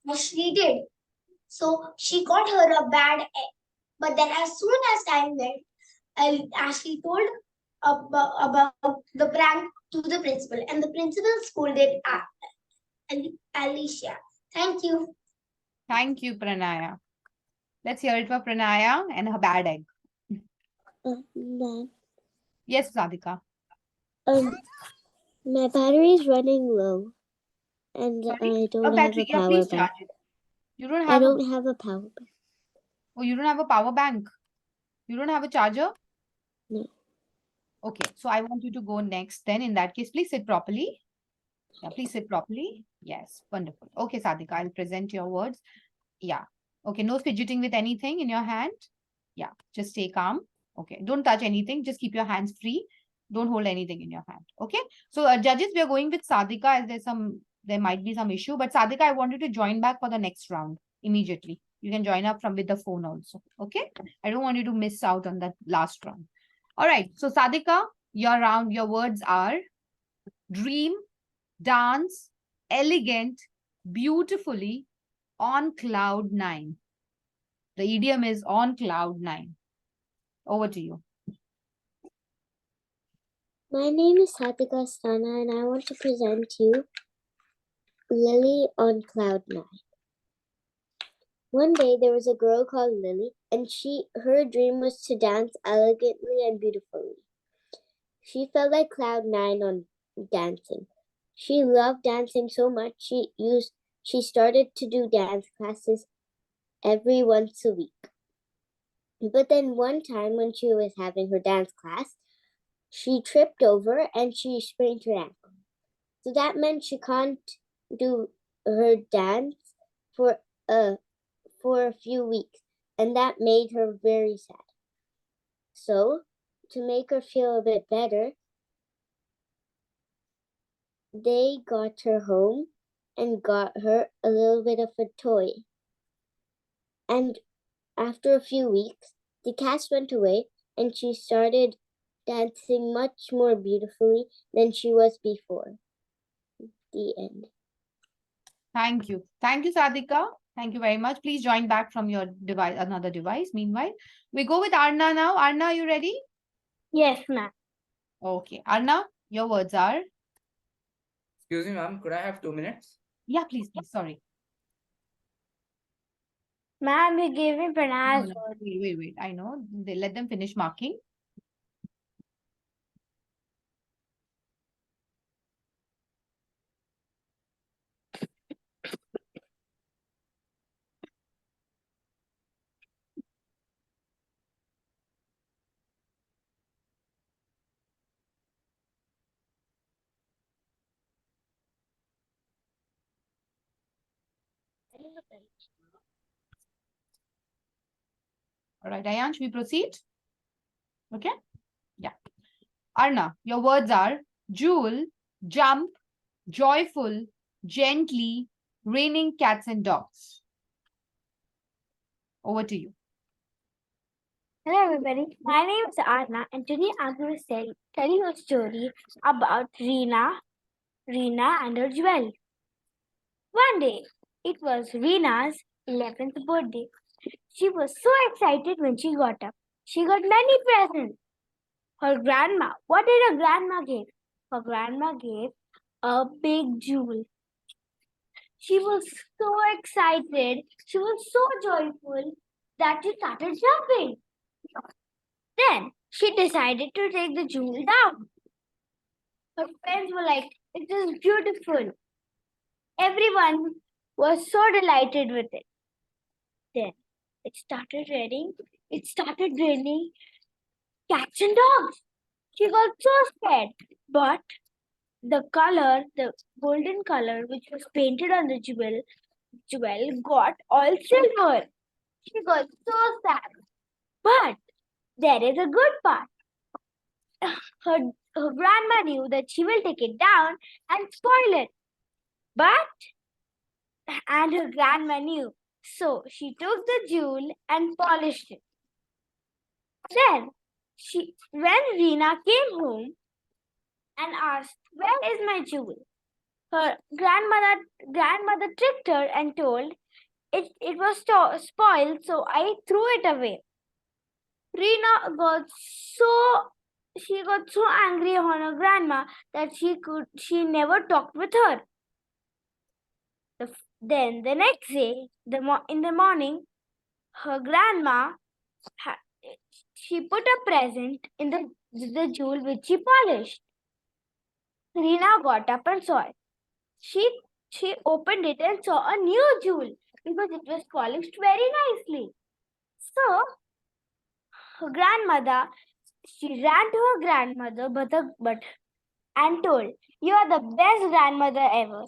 Ashley did. So she got her a bad egg. But then as soon as time went, Ashley told about the prank to the principal, and the principal scolded Alicia. Thank you. Thank you, Pranaya. Let's hear it for Pranaya and her bad egg. Ma'am, Yes, Sadhika. my battery is running low, and Sorry? I don't have a battery. Yeah, power please bank. charge it. You don't I have don't have a power bank. Oh, you don't have a power bank. You don't have a charger? No. Okay, so I want you to go next. Then in that case, please sit properly. Yeah, please sit properly. Yes, wonderful. Okay, Sadhika, I'll present your words. Yeah. Okay, no fidgeting with anything in your hand. Yeah, just stay calm. Okay, don't touch anything. Just keep your hands free. Don't hold anything in your hand. Okay. So, judges, we are going with Sadhika as there might be some issue. But Sadhika, I want you to join back for the next round immediately. You can join up from with the phone also. Okay. I don't want you to miss out on that last round. All right. So, Sadhika, your words are dream, dance, elegant, beautifully, on cloud nine. The idiom is on cloud nine. Over to you. My name is Satika Stana, and I want to present you Lily on Cloud 9. One day there was a girl called Lily, and her dream was to dance elegantly and beautifully. She felt like Cloud 9 on dancing. She loved dancing so much she started to do dance classes every once a week. But then one time when she was having her dance class, she tripped over and she sprained her ankle. So that meant she can't do her dance for a few weeks, and that made her very sad. So, to make her feel a bit better, they got her home and got her a little bit of a toy. And after a few weeks, the cast went away and she started dancing much more beautifully than she was before. The end. Thank you. Thank you, Sadhika. Thank you very much. Please join back from your device, another device. Meanwhile, we go with Arna now. Arna, are you ready? Yes, ma'am. Okay. Arna, your words are. Excuse me, ma'am. Could I have 2 minutes? Yeah, please. Sorry. Ma'am, you gave me No, Pranaya's no, word. wait. I know. Let them finish marking. All right, Ayansh, we proceed. Okay. Yeah. Arna, your words are jewel, jump, joyful, gently, raining cats and dogs. Over to you. Hello everybody, my name is Arna and today I'm going to tell you a story about Reena and her jewel. One day, it was Reena's 11th birthday. She was so excited when she got up. She got many presents. Her grandma, what did her grandma give? Her grandma gave a big jewel. She was so excited, she was so joyful that she started jumping. Then she decided to take the jewel down. Her friends were like, "It is beautiful." Everyone was so delighted with it. Then it started raining. It started raining cats and dogs. She got so scared. But the color, the golden color which was painted on the jewel got all silver. She got so sad. But there is a good part. Her grandma knew that she will take it down and spoil it. And her grandma knew. So she took the jewel and polished it. Then when Reena came home and asked, "Where is my jewel?" Her grandmother tricked her and told it was spoiled, so I threw it away. Reena got so angry on her grandma that she never talked with her. Then the next day, in the morning, her grandma she put a present in the jewel which she polished. Reena got up and saw it. She opened it and saw a new jewel because it was polished very nicely. So her grandmother, she ran to her grandmother and told, "You are the best grandmother ever."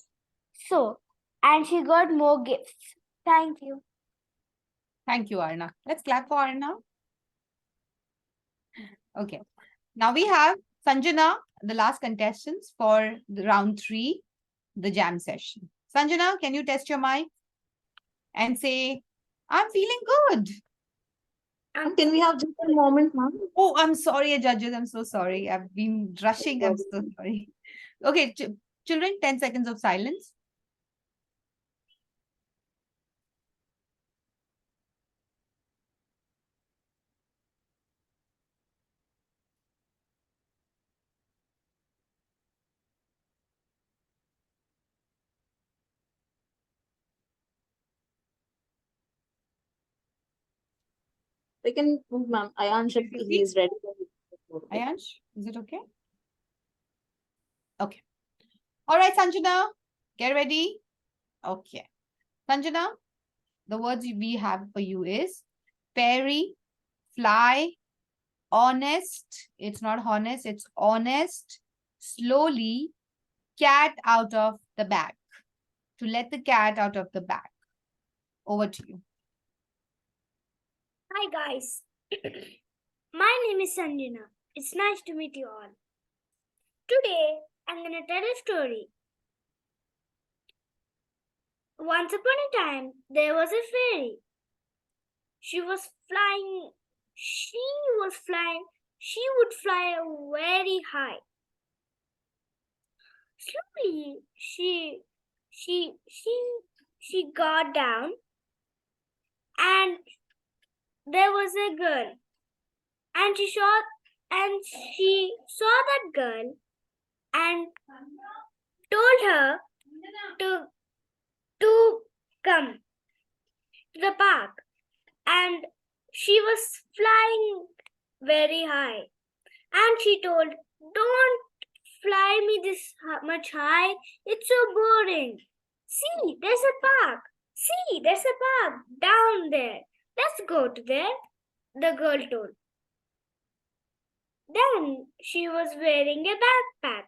So, and she got more gifts. Thank you. Thank you, Arna. Let's clap for Arna. Okay. Now we have Sanjana, the last contestants for the round 3, the jam session. Sanjana, can you test your mic and say, "I'm feeling good"? Can we have just a moment, ma'am? Oh, I'm sorry, judges. I'm so sorry. I've been rushing. I'm so sorry. Okay, children, 10 seconds of silence. We can move, ma'am. Ayansh, if he is ready. Ayansh, is it okay? Okay. All right, Sanjana, get ready. Okay. Sanjana, the words we have for you is fairy, fly, honest. It's not honest, it's honest, slowly, cat out of the bag. To let the cat out of the bag. Over to you. Hi guys. My name is Sanjana. It's nice to meet you all. Today, I'm going to tell a story. Once upon a time, there was a fairy. She was flying. She would fly very high. Slowly, she got down, and there was a girl, and she saw that girl and told her to come to the park, and she was flying very high, and she told, "Don't fly me this much high, it's so boring. See, there's a park. See, there's a park down there. Let's go to there," the girl told. Then she was wearing a backpack.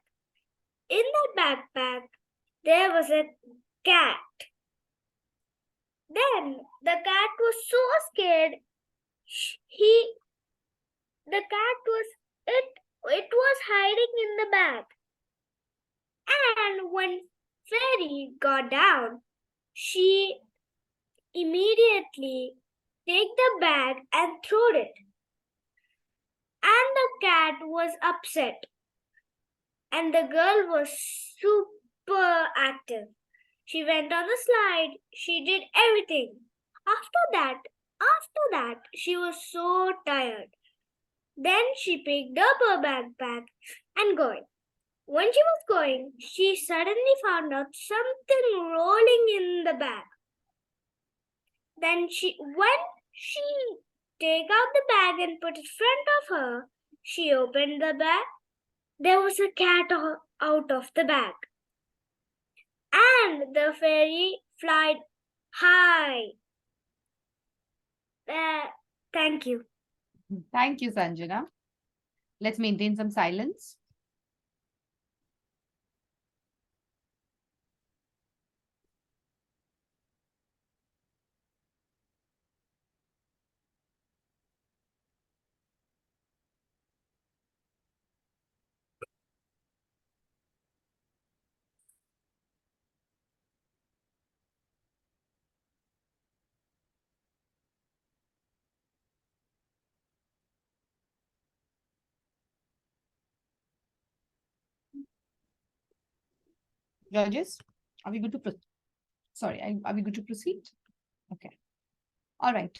In the backpack, there was a cat. Then the cat was so scared. The cat was it was hiding in the bag. And when Fairy got down, she immediately take the bag and threw it. And the cat was upset. And the girl was super active. She went on the slide. She did everything. After that, she was so tired. Then she picked up her backpack and going. When she was going, she suddenly found out something rolling in the bag. When she take out the bag and put it in front of her, she opened the bag. There was a cat out of the bag. And the fairy flied high. Thank you. Thank you, Sanjana. Let's maintain some silence. Judges, are we good to proceed? Sorry, are we good to proceed? Okay. All right.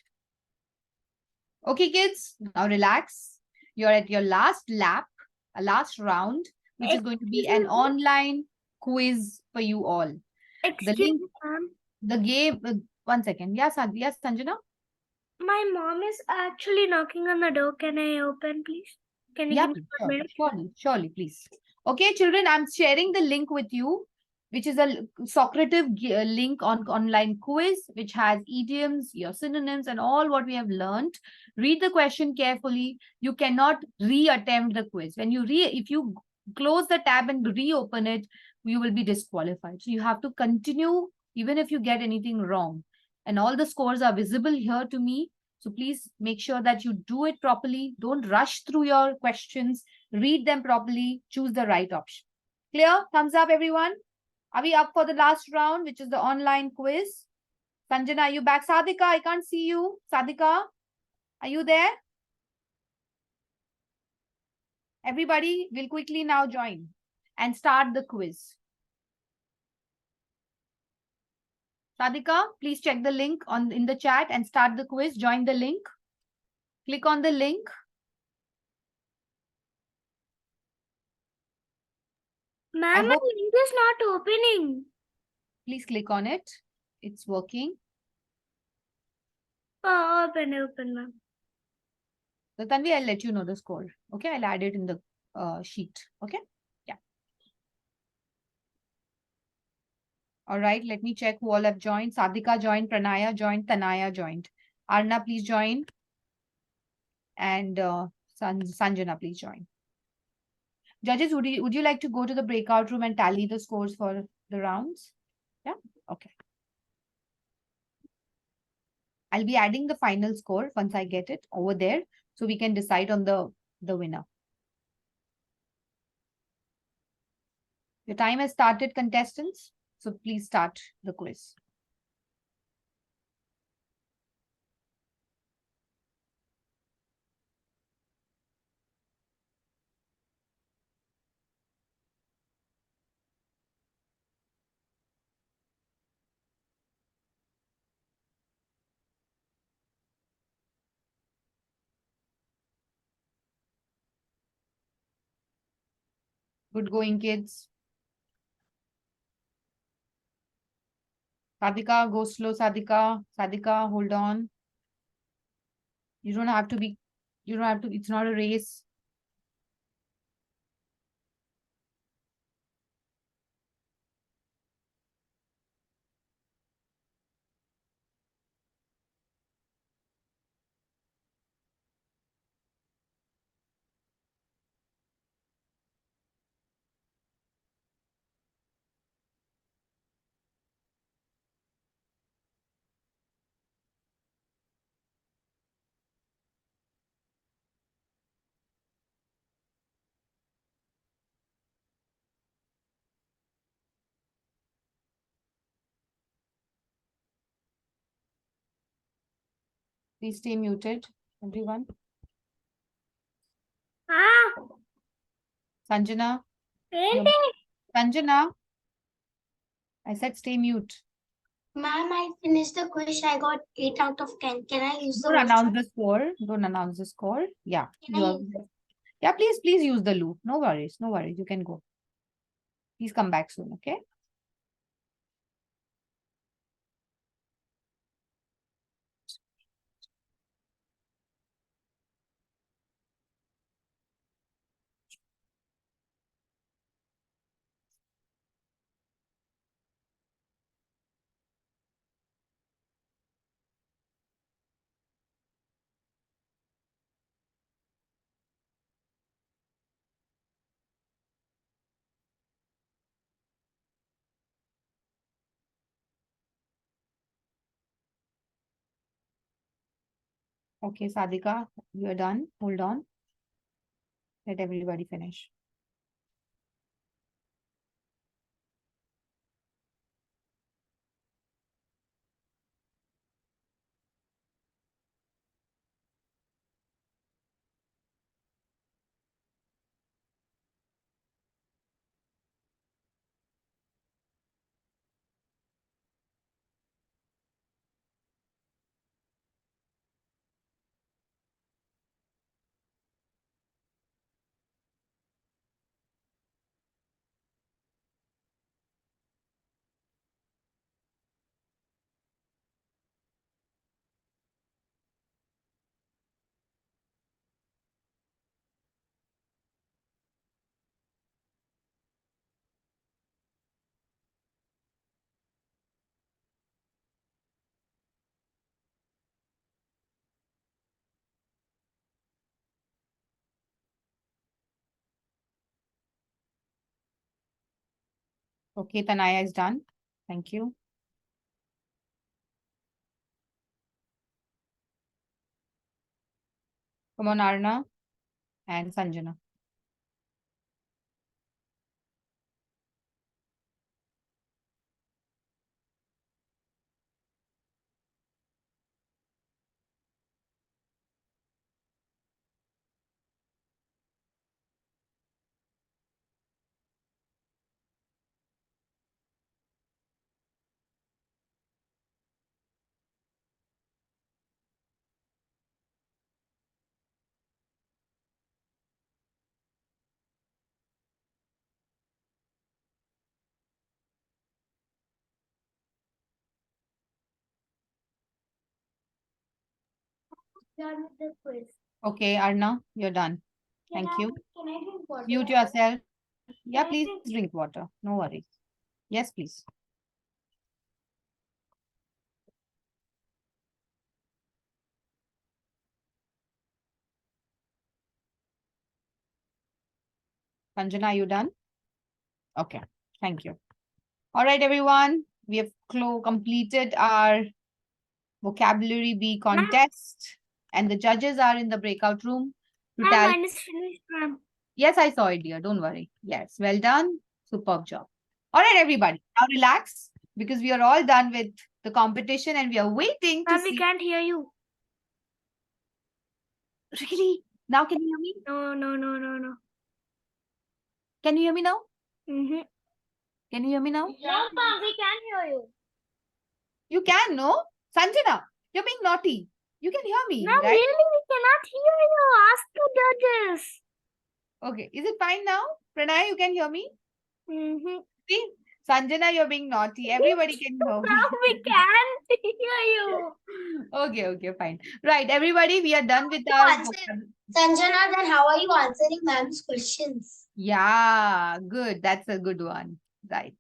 Okay, kids, now relax. You're at your last lap, a last round, which is going to be an online quiz for you all. The Excuse link, me, ma'am. the game, 1 second. Yes, yes, Sanjana? My mom is actually knocking on the door. Can I open, please? Can you Yeah, give me sure, 1 minute? surely, please. Okay, children, I'm sharing the link with you, which is a Socrative link on online quiz, which has idioms, your synonyms, and all what we have learned. Read the question carefully. You cannot re-attempt the quiz. If you close the tab and reopen it, you will be disqualified. So you have to continue even if you get anything wrong. And all the scores are visible here to me. So please make sure that you do it properly. Don't rush through your questions. Read them properly. Choose the right option. Clear? Thumbs up, everyone. Are we up for the last round, which is the online quiz? Sanjana, are you back? Sadhika, I can't see you. Sadhika, are you there? Everybody will quickly now join and start the quiz. Sadhika, please check the link in the chat and start the quiz. Join the link. Click on the link. Ma'am, my link is not opening. Please click on it. It's working. Oh, open, ma'am. So Tanvi, I'll let you know the score. Okay, I'll add it in the sheet. Okay, yeah. All right, let me check who all have joined. Sadhika joined, Pranaya joined, Tanaya joined. Arna, please join. And Sanjana, please join. Judges, would you like to go to the breakout room and tally the scores for the rounds? Yeah, okay. I'll be adding the final score once I get it over there, so we can decide on the winner. Your time has started, contestants. So please start the quiz. Good going, kids. Sadhika, go slow, Sadhika. Sadhika, hold on. You don't have to, it's not a race. Please stay muted, everyone. Sanjana. Sanjana. I said stay mute. Ma'am, I finished the question. I got 8 out of 10. Can I use the Don't announce voucher? the score. Don't announce the score. Yeah. Can You I are. use it? Yeah, please use the loop. No worries. No worries. You can go. Please come back soon. Okay. Okay, Sadika, you're done. Hold on. Let everybody finish. Okay, Tanaya is done. Thank you. Come on, Arna and Sanjana. Done with the quiz. Okay, Arna, you're done. Can Thank I, you. Can I drink water? Mute yourself. Yeah, Can I please drink- drink water. No worries. Yes, please. Sanjana, are you done? Okay, thank you. All right, everyone. We have completed our vocabulary B contest, and the judges are in the breakout room. To tally. Mine is finished, ma'am. Yes, I saw it, dear. Don't worry. Yes, well done. Superb job. All right, everybody. Now relax because we are all done with the competition and we are waiting to Ma'am, we see. can't hear you. Really? Now can you hear me? No. Can you hear me now? Mm-hmm. Can you hear me now? No, ma'am, we can hear you. You can, no? Sanjana, you're being naughty. You can hear me, Ma'am, right? really, we cannot hear you. Ask the judges. Okay. Is it fine now? Pranay, you can hear me? Mm-hmm. See? Sanjana, you're being naughty. Everybody can hear me. Now we can't hear you. Okay, fine. Right, everybody, we are done with our vocabulary. Sanjana, then how are you answering ma'am's questions? Yeah, good. That's a good one. Right.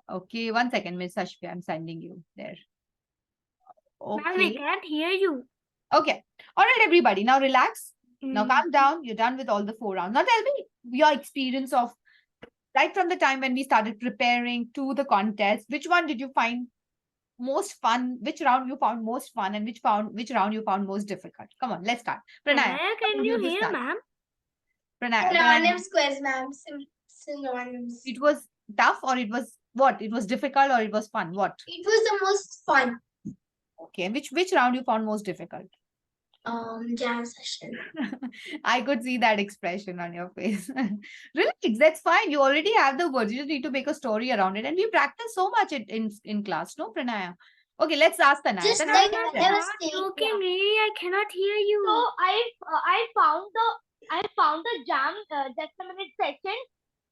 Okay, 1 second, Miss Ashvi, I'm sending you there. Ma'am, we Okay. can't hear you. Okay. All right, everybody. Now relax. Now Mm. calm down. You're done with all the 4 rounds. Now tell me your experience of right from the time when we started preparing to the contest. Which one did you find most fun? Which round you found most fun, and which round you found most difficult? Come on, let's start. Pranaya, Tanaya, I can want you to hear, start. ma'am? Pranaya, Synonyms quiz, ma'am. Synonyms. it was tough or it was what? It was difficult or it was fun? What? It was the most fun. Okay, which round you found most difficult? Jam session. I could see that expression on your face. Relax, that's fine. You already have the words. You just need to make a story around it. And we practice so much in class, no, Pranaya? Okay, let's ask Tanaya. Just Tanaya, like can you I tell? was saying, yeah. really, I cannot hear you. So I found the jam just a minute session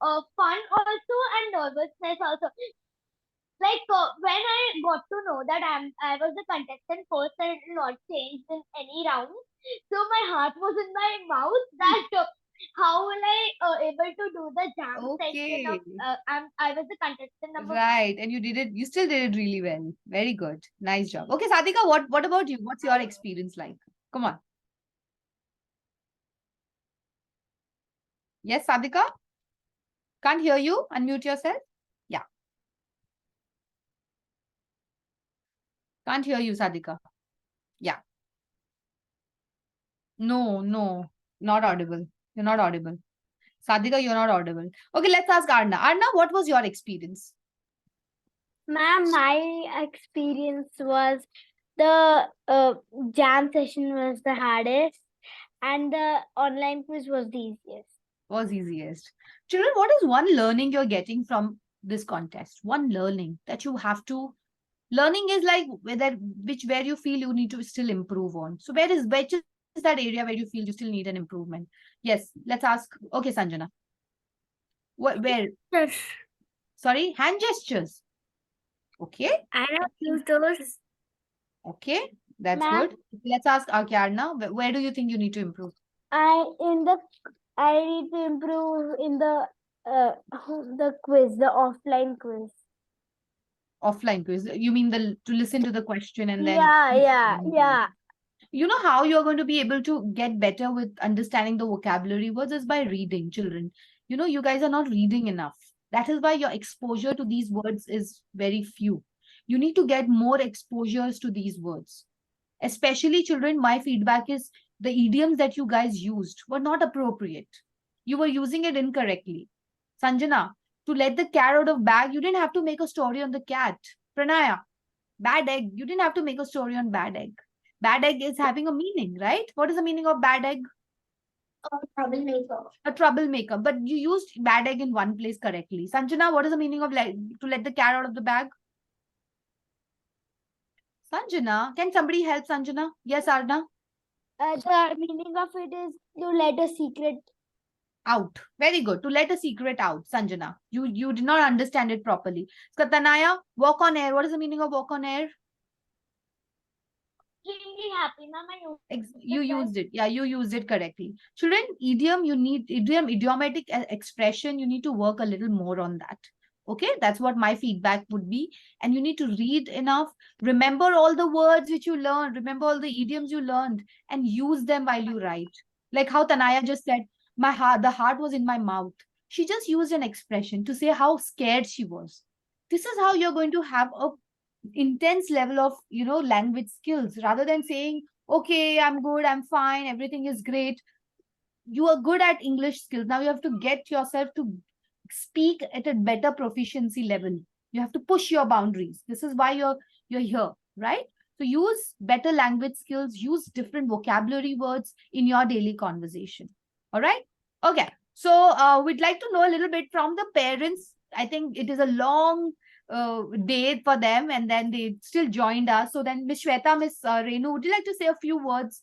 fun also and nervousness also. Like when I got to know that I was the contestant first and it will not change in any round. So my heart was in my mouth that how will I able to do the jam session of Okay. I was the contestant number one. Right. And you did it, you still did it really well. Very good. Nice job. Okay, Sadika, what about you? What's your experience like? Come on. Yes, Sadika? Can't hear you. Unmute yourself. Yeah. Can't hear you, Sadika. Yeah. No, not audible. You're not audible. Sadika, you're not audible. Okay, let's ask Arna. Arna, what was your experience? Ma'am, my experience was the jam session was the hardest and the online quiz was the easiest. Was easiest. Children, what is one learning you're getting from this contest? One learning that you have to. Learning is like where you feel you need to still improve on. So which is that area where you feel you still need an improvement? Yes, let's ask. Okay, Sanjana. Where? Yes. Sorry, hand gestures. Okay, I have used those. okay, that's Ma'am? good. Let's ask Arna. Where do you think you need to improve? I need to improve in the quiz, the offline quiz. Offline quiz. You mean to listen to the question and then. Yeah. You know how you're going to be able to get better with understanding the vocabulary words is by reading, children. You know, you guys are not reading enough. That is why your exposure to these words is very few. You need to get more exposures to these words. Especially, children, my feedback is the idioms that you guys used were not appropriate. You were using it incorrectly. Sanjana, to let the cat out of bag, you didn't have to make a story on the cat. Pranaya, bad egg, you didn't have to make a story on bad egg. Bad egg is having a meaning, right? What is the meaning of bad egg? Troublemaker. A troublemaker. But you used bad egg in one place correctly. Sanjana, what is the meaning of to let the cat out of the bag? Sanjana, can somebody help Sanjana? Yes, Arna? The meaning of it is to let a secret Out. Very good. To let a secret out, Sanjana. You did not understand it properly. Skatanaya, walk on air. What is the meaning of walk on air? Extremely happy, ma'am. You used it. Yeah, you used it correctly. Children, idiomatic expression, you need to work a little more on that. Okay, that's what my feedback would be. And you need to read enough, remember all the words which you learned, remember all the idioms you learned, and use them while you write. Like how Tanaya just said, the heart was in my mouth. She just used an expression to say how scared she was. This is how you're going to have a intense level of language skills rather than saying, okay, I'm good, I'm fine, everything is great. You are good at English skills. Now you have to get yourself to speak at a better proficiency level. You have to push your boundaries. This is why you're here, right? So use better language skills, use different vocabulary words in your daily conversation. All right. Okay. So we'd like to know a little bit from the parents. I think it is a long day for them, and then they still joined us. So then Miss Shweta, Miss Renu, would you like to say a few words?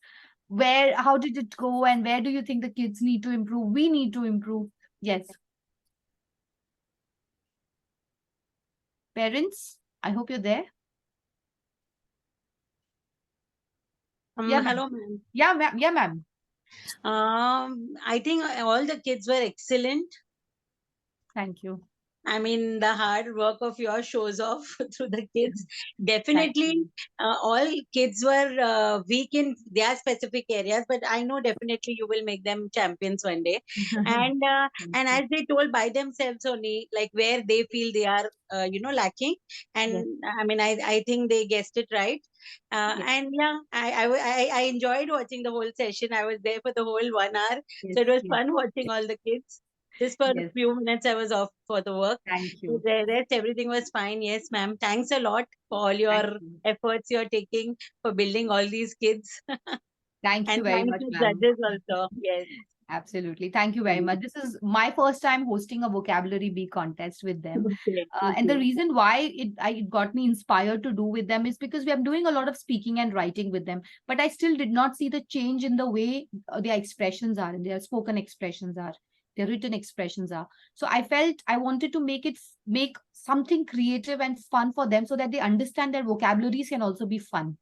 How did it go, and where do you think the kids need to improve? We need to improve. Yes. Parents, I hope you're there. Yeah, ma'am. Hello, ma'am. Yeah, ma'am. Yeah, ma'am. I think all the kids were excellent. Thank you. I mean, the hard work of yours shows off through the kids. Definitely, all kids were weak in their specific areas, but I know definitely you will make them champions one day. And as they told by themselves only, like where they feel they are, lacking. And Yes. I mean, I think they guessed it right. Yes. And yeah, I enjoyed watching the whole session. I was there for the whole 1 hour, Yes, so it was yes. fun watching all the kids. Just for a Yes, few minutes, I was off for the work. thank So you. the rest, everything was fine. Yes, ma'am. Thanks a lot for all Thank your you. efforts you're taking for building all these kids. Thank you And very thank much, you, ma'am. judges, also. Yes. Absolutely. Thank you very much. This is my first time hosting a vocabulary bee contest with them. Okay. And the Okay. reason why it got me inspired to do with them is because we are doing a lot of speaking and writing with them. But I still did not see the change in the way their expressions are, and their spoken expressions are, their written expressions are. So I felt I wanted to make something creative and fun for them so that they understand that vocabularies can also be fun,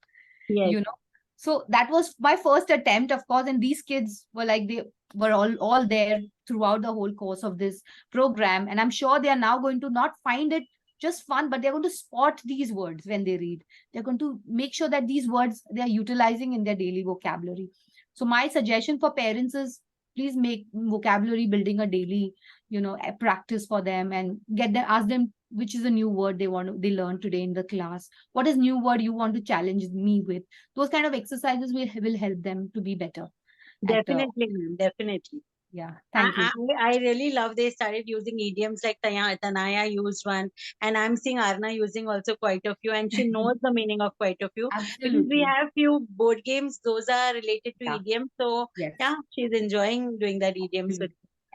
Yes. you know. So that was my first attempt, of course, and these kids were like, they were all there throughout the whole course of this program, and I'm sure they are now going to not find it just fun, but they're going to spot these words when they read. They're going to make sure that these words they are utilizing in their daily vocabulary. So my suggestion for parents is, please make vocabulary building a daily, a practice for them, and get them, ask them which is a new word they learn today in the class. What is new word you want to challenge me with? Those kind of exercises will help them to be better at Definitely, ma'am. Definitely. yeah. I, Thank you. I really love they started using idioms like Tanaya used one, and I'm seeing Arna using also quite a few, and she knows the meaning of quite a few because we Absolutely. have few board games, those are related to Yeah. idioms. So Yes. yeah, she's enjoying doing that idioms Mm. with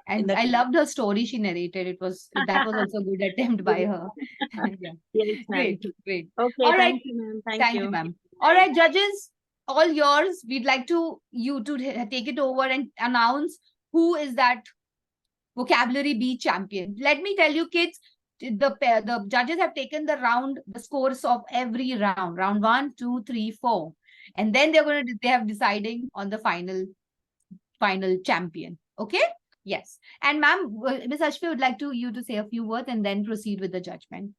in And the I class. loved her story she narrated. That was also a good attempt by her. Yeah. Yes, ma'am. Great, great. Okay, All right. thank you, ma'am. Thank Thank you, you. ma'am. All right, judges, all yours. We'd like you to take it over and announce who is that vocabulary bee champion. Let me tell you, kids, the judges have taken the scores of every round, round 1, 2, 3, 4, and then they have deciding on the final champion. Okay. Yes. And ma'am, Miss Ashfi would like you to say a few words and then proceed with the judgment.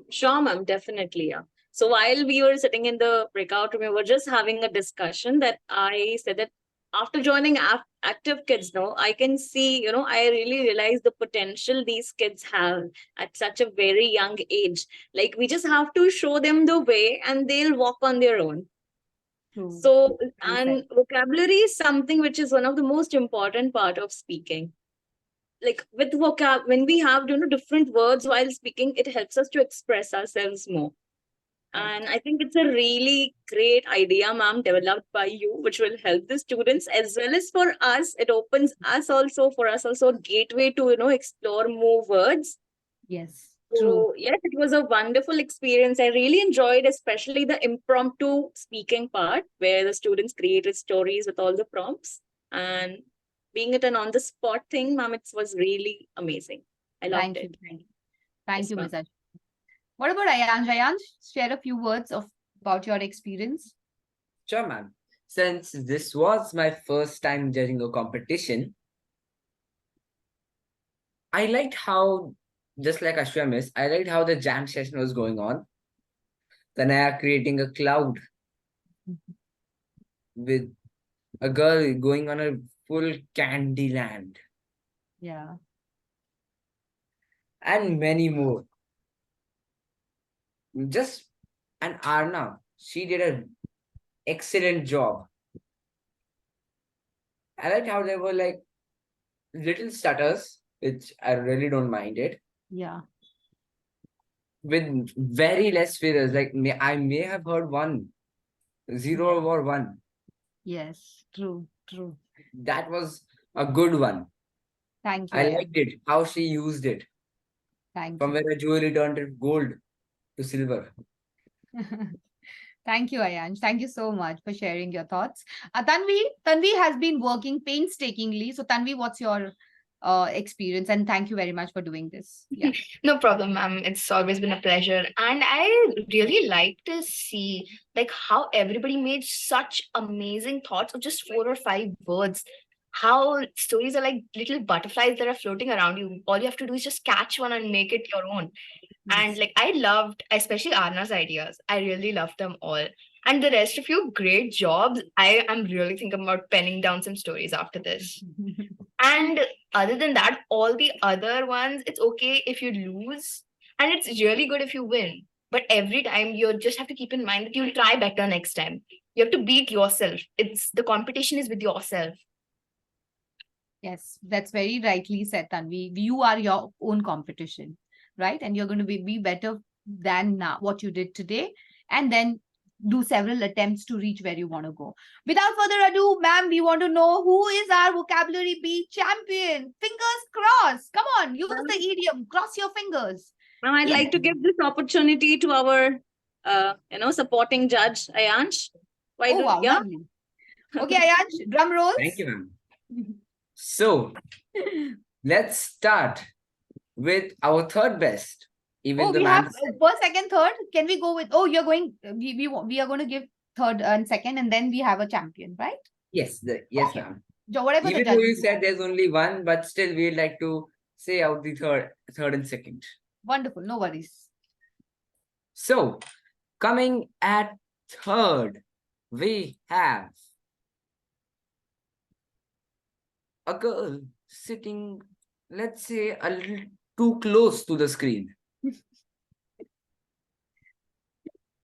Sure, ma'am, definitely. Yeah. So while we were sitting in the breakout room, we were just having a discussion that I said that after joining Active Kids, no, I can see, I really realize the potential these kids have at such a very young age. Like we just have to show them the way and they'll walk on their own. True. So, Well and said. vocabulary is something which is one of the most important part of speaking. Like with vocab, when we have different words while speaking, it helps us to express ourselves more. Right. And I think it's a really great idea, ma'am, developed by you, which will help the students as well as for us. It opens us also for us also a gateway to explore more words. Yes. True. So yes, it was a wonderful experience. I really enjoyed, especially the impromptu speaking part where the students created stories with all the prompts. And being it an on the spot thing, ma'am, it was really amazing. I loved Thank you. it. Thank Yes, you, ma'am. Miss Ashfi. What about Ayanj? Ayanj, share a few words about your experience. Sure, ma'am. Since this was my first time judging a competition, I liked how, just like Ashwya Miss, I liked how the jam session was going on. Tanaya creating a cloud with a girl going on a full candy land, Yeah. and many more. Just and Arna, she did an excellent job. I liked how there were like little stutters, which I really don't mind it, Yeah. with very less figures. Like I may have heard one, zero or one. Yes. True. True. That was a good one. Thank you, I Ayanj. liked it, how she used it. Thank From you. where a jewelry turned it gold to silver. Thank you, Ayanj. Thank you so much for sharing your thoughts. Tanvi has been working painstakingly. So, Tanvi, what's your experience? And thank you very much for doing this. Yeah. No problem, ma'am. It's always been a pleasure. And I really like to see like how everybody made such amazing thoughts of just 4 or 5 words. How stories are like little butterflies that are floating around you. All you have to do is just catch one and make it your own. And Yes. like I loved, especially Arna's ideas. I really loved them all. And the rest of you, great jobs. I am really thinking about penning down some stories after this. And other than that, all the other ones, it's okay if you lose, and it's really good if you win. But every time you just have to keep in mind that you'll try better next time. You have to beat yourself. The competition is with yourself. Yes, that's very rightly said, Tanvi. You are your own competition, right? And you're going to be better than now, what you did today, and then do several attempts to reach where you want to go. Without further ado, ma'am, we want to know who is our vocabulary bee champion. Fingers crossed. Come on, use the idiom. Cross your fingers. Ma'am, I'd Yes. like to give this opportunity to our, supporting judge, Ayansh. Oh, wow, Yeah? lovely. Okay, Ayansh, drum rolls. Thank you, ma'am. So let's start with our third best. Even Oh, the we have man. first, second, third. Can we go with? Oh, you're going. We are going to give third and second, and then we have a champion, right? Yes, yes, Okay. ma'am. Whatever the Even though you judges said decide. there's only one, but still we'd like to say out the third and second. Wonderful. No worries. So coming at third, we have a girl sitting, let's say, a little too close to the screen.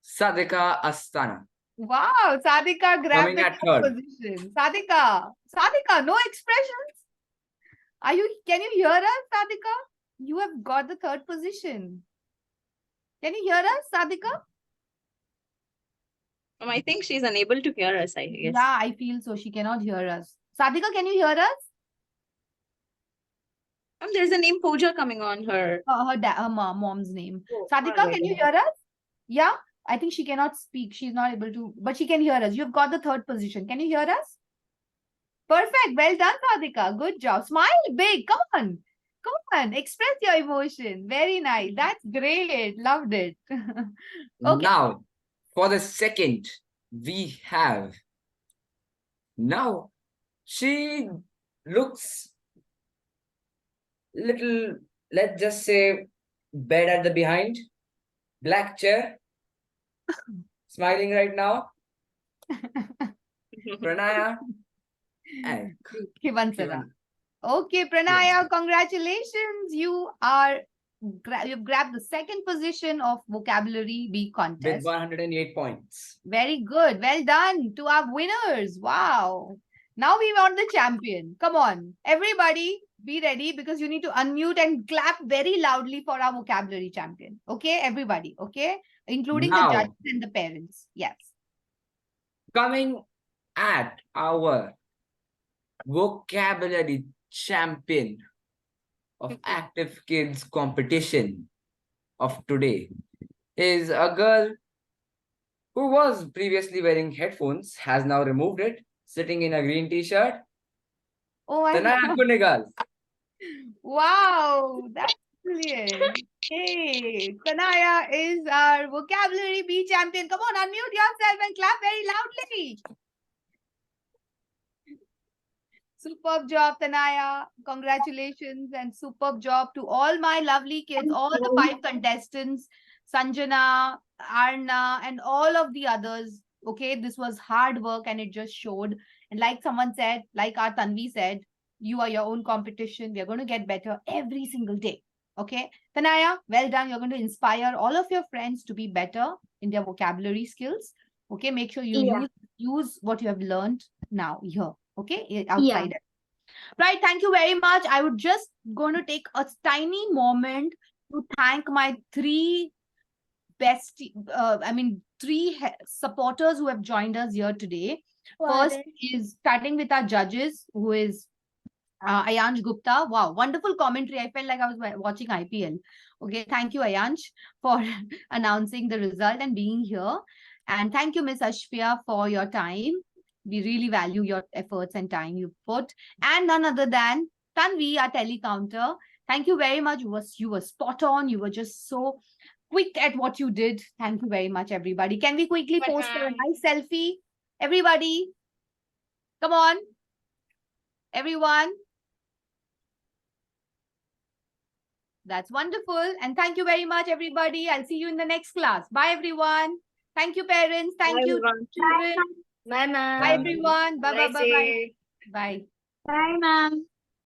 Sadika Astana. Wow, Sadika grabbed Coming the at third third. position. Sadika, no expressions. Can you hear us, Sadika? You have got the third position. Can you hear us, Sadika? I think she's unable to hear us, I guess. Yeah, I feel so. She cannot hear us. Sadika, can you hear us? There's a name Pooja coming on her. Her mom's name. Oh, Sadika, alright. can you hear us? Yeah, I think she cannot speak. She's not able to, but she can hear us. You've got the third position. Can you hear us? Perfect. Well done, Sadika. Good job. Smile big. Come on. Come on. Express your emotion. Very nice. That's great. Loved it. Okay. Now, for the second, we have. Now, she looks little, let's just say, bed at the behind, black chair, smiling right now. Pranaya and Kivansara. Okay, Pranaya, congratulations. You've grabbed the second position of vocabulary B with contest. 108 points. Very good. Well done to our winners. Wow. Now we want the champion. Come on. Everybody be ready because you need to unmute and clap very loudly for our vocabulary champion. Okay, everybody. Okay, including the Now, judges and the parents. Yes. coming at our vocabulary champion of active kids competition of today is a girl who was previously wearing headphones, has now removed it, sitting in a green t-shirt. Oh my Tanaya God. Kunigal. Wow, that's brilliant. Hey, Kanaya is our vocabulary B champion. Come on, unmute yourself and clap very loudly. Superb job, Tanaya. Congratulations and superb job to all my lovely kids, all the 5 contestants, Sanjana, Arna, and all of the others. Okay, this was hard work and it just showed. And like someone said, like our Tanvi said, you are your own competition. We are going to get better every single day. Okay, Tanaya, well done. You're going to inspire all of your friends to be better in their vocabulary skills. Okay, make sure you use what you have learned now here. Okay, outside. Right, thank you very much. I would just going to take a tiny moment to thank my 3 best, supporters who have joined us here today. First is starting with our judges, who is Ayansh Gupta. Wow, wonderful commentary. I felt like I was watching IPL. Okay, thank you, Ayansh, for announcing the result and being here. And thank you, Miss Ashfia, for your time. We really value your efforts and time you put. And none other than Tanvi, our telecounter. Thank you very much. You were spot on. You were just so quick at what you did. Thank you very much, everybody. Can we quickly post a nice selfie? Everybody, come on. Everyone. That's wonderful. And thank you very much, everybody. I'll see you in the next class. Bye, everyone. Thank you, parents. Thank you, children. Bye, ma'am. Bye, everyone. Bye, bye, bye, bye. Bye. Bye, ma'am.